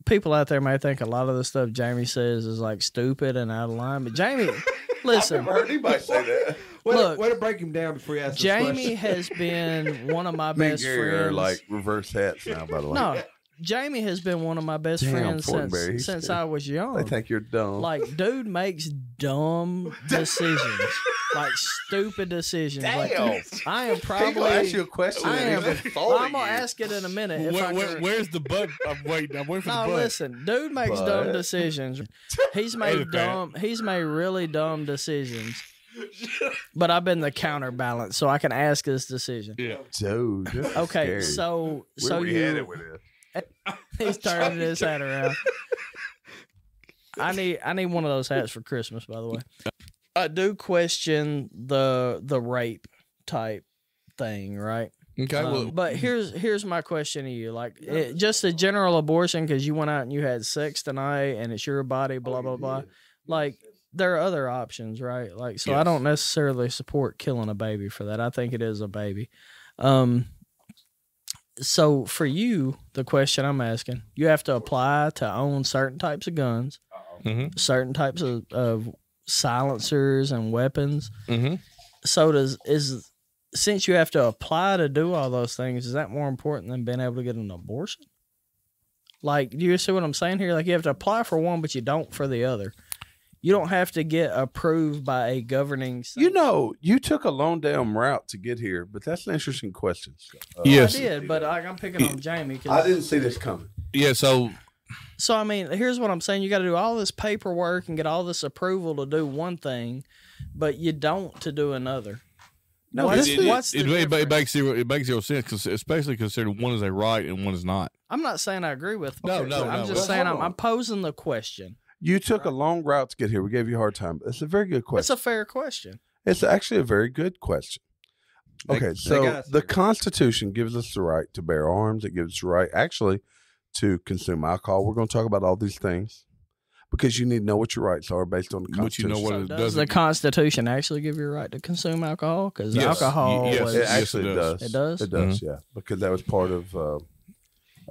S4: people out there may think a lot of the stuff Jamie says is like stupid and out of line, but Jamie, listen,
S1: I've never heard anybody say that.
S4: Look,
S3: to break him down before you ask
S4: Jamie has been one of my
S1: Me and
S4: best
S1: Gary
S4: friends.
S1: are like reverse hats now, by the way.
S4: No, Jamie has been one of my best friends
S1: Fortenberry, he's
S4: since
S1: good.
S4: I was young.
S1: They think you're dumb.
S4: Like, dude makes dumb decisions, like stupid decisions.
S1: Damn.
S4: Like, I am
S1: He's
S4: probably.
S1: gonna ask you a question.
S4: I
S1: and
S4: am.
S1: he's insulting
S4: I'm gonna
S1: you.
S4: ask it in a minute. If I can,
S2: Where's the butt? I'm waiting for the
S4: no,
S2: butt.
S4: listen, dude makes
S1: But-
S4: dumb decisions. He's made
S2: Edit that.
S4: He's made really dumb decisions. But I've been the counterbalance, so I can ask his decision.
S2: Yeah.
S1: Dude. this is
S4: Okay,
S1: scary.
S4: so
S1: Where we
S4: you
S1: headed with this?
S4: he's turning his hat around. I need one of those hats for Christmas, by the way. I do question the rape type thing, right?
S2: Okay. Well,
S4: But here's my question to you: like, just a general abortion because you went out and you had sex tonight and it's your body, blah blah blah. Like, there are other options, right? Like, so I
S2: Yes.
S4: don't necessarily support killing a baby for that. I think it is a baby. So for you, the question I'm asking, you have to apply to own certain types of guns, certain types of silencers and weapons.
S2: Mhm.
S4: So since you have to apply to do all those things, is that more important than being able to get an abortion? Like, do you see what I'm saying here? Like, you have to apply for one, but you don't for the other. You don't have to get approved by a governing.
S1: You know, you took a long damn route to get here, but that's an interesting question.
S2: Yes.
S4: I did, but I'm picking on Jamie. 'Cause,
S1: I didn't see this coming.
S2: yeah. So
S4: So, I mean, here's what I'm saying. You got to do all this paperwork and get all this approval to do one thing, but you don't to do another.
S1: No,
S4: What's
S1: this
S4: the-
S1: is-
S4: what's the difference?
S2: it makes zero sense, especially considering one is a right and one is not.
S4: I'm not saying I agree with.
S2: No,
S4: okay,
S2: no,
S4: I'm
S2: no.
S4: just
S1: Well,
S4: saying
S1: hold on.
S4: I'm posing the question.
S1: You took a long route to get here. We gave you a hard time. It's a very good
S4: It's
S1: question.
S4: a fair question.
S1: It's actually a very good question. Okay,
S3: They
S1: so
S3: got us
S1: the
S3: here.
S1: Constitution gives us the right to bear arms. It gives us the right, actually, to consume alcohol. We're going to talk about all these things because you need to know what your rights are based on the
S2: But you
S1: Constitution.
S2: know what
S4: So
S2: it
S4: does
S2: doesn't.
S4: the Constitution actually give you a right to consume alcohol? Because
S2: Yes.
S4: alcohol
S2: Yes.
S4: was.
S1: It
S2: Yes,
S1: actually
S2: it
S1: does.
S2: does.
S4: It does?
S1: It does, yeah, because that was part of
S3: You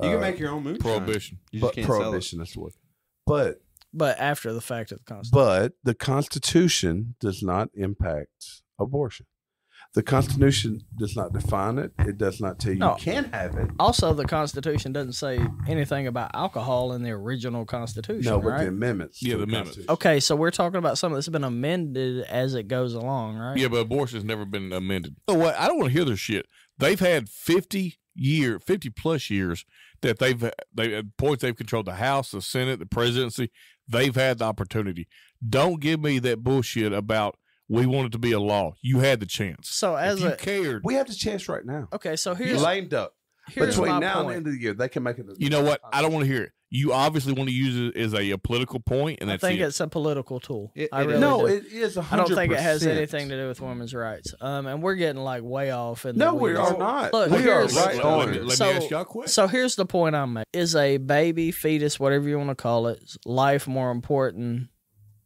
S3: can make your own moonshine.
S2: Prohibition.
S3: You just can't sell it.
S1: prohibition. That's the word. But
S4: after the fact of the Constitution.
S1: the Constitution does not impact abortion. The Constitution does not define it. It does not tell you
S4: No.
S1: you can have it.
S4: Also, the Constitution doesn't say anything about alcohol in the original Constitution,
S1: No, but
S4: right?
S1: the amendments.
S2: Yeah,
S1: to
S2: the amendments.
S1: Constitution.
S4: Okay, so we're talking about something that's been amended as it goes along, right?
S2: Yeah, but abortion has never been amended. You know what? I don't want to hear this shit. They've had 50 plus years that they've controlled the House, the Senate, the presidency. They've had the opportunity. Don't give me that bullshit about we want it to be a law. You had the chance.
S4: So
S2: If
S4: as
S2: you
S4: a
S2: cared,
S1: We have the chance right now.
S4: okay, so
S1: You're
S4: here's
S1: lame duck.
S4: here's
S1: Between
S4: my
S1: now and
S4: point.
S1: the end of the year, they can make it.
S2: you know what? I don't want to hear it. You obviously want to use it as a political point, and
S4: I
S2: that's
S4: think
S2: it.
S4: it's a political tool.
S3: It-
S4: I
S3: it
S4: really
S3: is.
S1: No,
S4: do.
S1: it is 100%.
S4: I don't think it has anything to do with women's rights. And we're getting like way off. In
S1: No,
S4: the
S1: we
S4: weeds.
S1: are not.
S4: Look,
S1: we are
S4: here's-
S1: right
S2: let,
S1: on
S2: me,
S1: it.
S2: let
S4: So-
S2: me ask y'all a question.
S4: So here's the point I'm making: is a baby, fetus, whatever you want to call it, life more important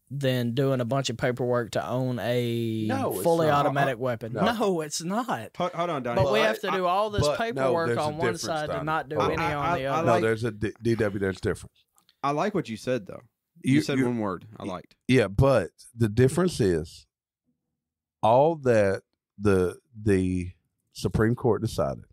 S4: than doing a bunch of paperwork to own a
S1: No, it's
S4: fully
S1: not.
S4: automatic weapon?
S1: No.
S4: No, it's not.
S3: Hold on, Donnie.
S4: But we have to do all this
S1: but no,
S4: paperwork
S1: there's a
S4: on one
S1: difference,
S4: side to
S1: Donnie.
S4: not do
S1: Oh,
S4: any on the
S3: I
S4: other.
S1: No,
S3: like-
S1: there's a DW. There's difference.
S3: I like what you said, though. You said one word I liked.
S1: Yeah, but the difference is all that the Supreme Court decided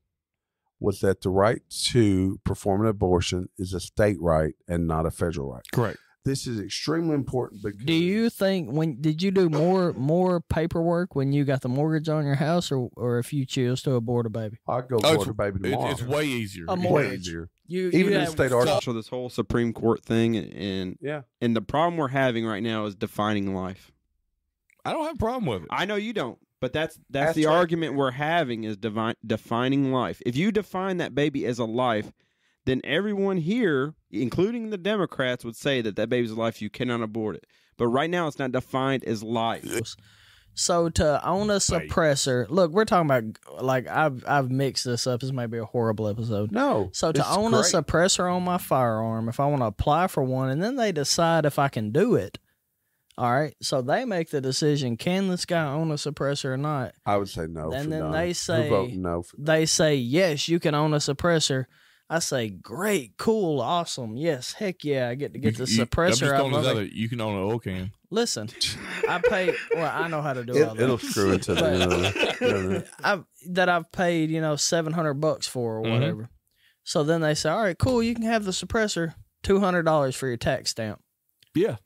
S1: was that the right to perform an abortion is a state right and not a federal right.
S2: Correct.
S1: this is extremely important because
S4: Do you think did you do more paperwork when you got the mortgage on your house, or if you choose to abort a baby?
S1: I'd go
S2: Oh,
S1: abort a baby tomorrow.
S2: It's way easier.
S4: A
S1: way
S4: mortgage.
S1: easier.
S4: You
S1: Even in
S4: have-
S1: the state of Arkansas.
S3: So this whole Supreme Court thing, and the problem we're having right now is defining life.
S2: I don't have a problem with it.
S3: I know you don't, but that's
S1: That's
S3: the
S1: right.
S3: argument we're having is defining life. If you define that baby as a life, then everyone here, including the Democrats, would say that baby's a life. You cannot abort it. But right now, it's not defined as life.
S4: So to own a suppressor, look, we're talking about like I've mixed this up. This might be a horrible episode.
S1: No.
S4: So to
S1: it's
S4: own
S1: great.
S4: a suppressor on my firearm, if I want to apply for one, and then they decide if I can do it. All right, so they make the decision: can this guy own a suppressor or not?
S1: I would say no.
S4: And
S1: for
S4: then
S1: none.
S4: they
S1: Who
S4: say-
S1: vote no. For
S4: They say yes, you can own a suppressor. I say great, cool, awesome, yes, heck yeah, I get to get the
S2: I'm
S4: suppressor.
S2: just
S4: I
S2: throwing this
S4: love
S2: out
S4: it.
S2: there. You can own an oil can.
S4: Listen, I pay. Well, I know how to do all that.
S1: it'll screw into the.
S4: I've paid $700 for or
S2: Mhm.
S4: whatever. So then they say, all right, cool, you can have the suppressor. $200 for your tax stamp.
S2: Yeah.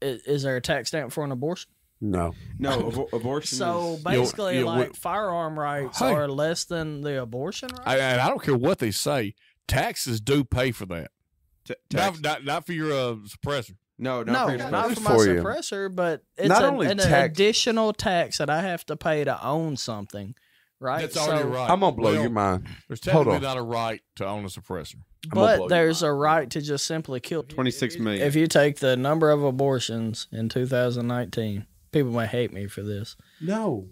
S4: Is there a tax stamp for an abortion?
S1: No.
S3: No, abortion
S4: So
S3: is...
S4: basically,
S2: yo,
S4: like
S2: what-
S4: firearm rights
S2: Hey.
S4: are less than the abortion rights.
S2: And I don't care what they say. Taxes do pay for that.
S3: tax.
S2: Not for your suppressor.
S3: No,
S4: no,
S3: for your
S4: not
S3: suppressor.
S4: for my
S1: For you.
S4: suppressor, but it's
S1: Not only
S4: an
S1: tax-
S4: additional tax that I have to pay to own something, right?
S2: That's already right.
S1: I'm gonna blow
S2: Well,
S1: your mind.
S2: There's
S1: Hold
S2: technically
S1: on.
S2: not a right to own a suppressor.
S1: I'm gonna blow
S4: But
S1: your
S4: there's a right to just simply kill.
S3: 26 million.
S4: If you take the number of abortions in 2019, people might hate me for this.
S1: No.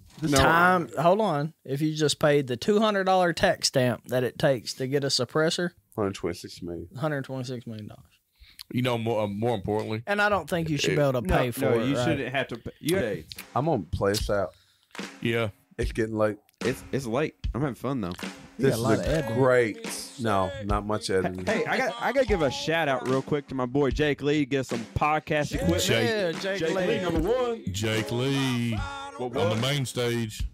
S4: Hold on. If you just paid the $200 tax stamp that it takes to get a suppressor,
S1: 126 million.
S4: $126 million.
S2: You know, more importantly,
S4: And I don't think you should be able to pay for it.
S3: you
S4: right?
S3: shouldn't have to. You
S1: I'm gonna play us out.
S2: yeah.
S1: It's getting late.
S3: it's late. I'm having fun though.
S4: You got
S1: This
S4: a lot
S1: is
S4: of
S1: a
S4: editing.
S1: great. No, not much editing.
S3: Hey, I got to give a shout out real quick to my boy Jake Lee. Get some podcast equipment.
S4: Yeah, Jake Lee.
S3: number one.
S2: Jake Lee on the main stage.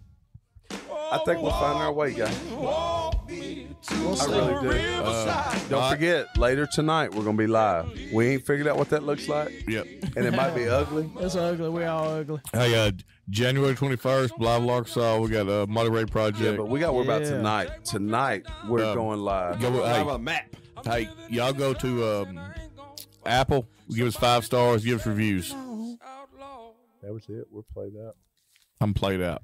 S1: I think we'll find our way, guys. I really do. Don't forget, later tonight we're gonna be live. We ain't figured out what that looks like,
S2: Yep.
S1: and it might be ugly.
S4: It's ugly. We all ugly.
S2: Hey, January 21st, Blythe, Arkansas. We got a Monterey Project.
S1: Yeah, but we got to worry about
S4: Yeah.
S1: tonight. Tonight we're going live.
S2: Go,
S3: How
S2: hey,
S3: about a map?
S2: hey, y'all go to Apple. Give us 5 stars. Give us reviews.
S1: That was it. We're played out.
S2: I'm played out.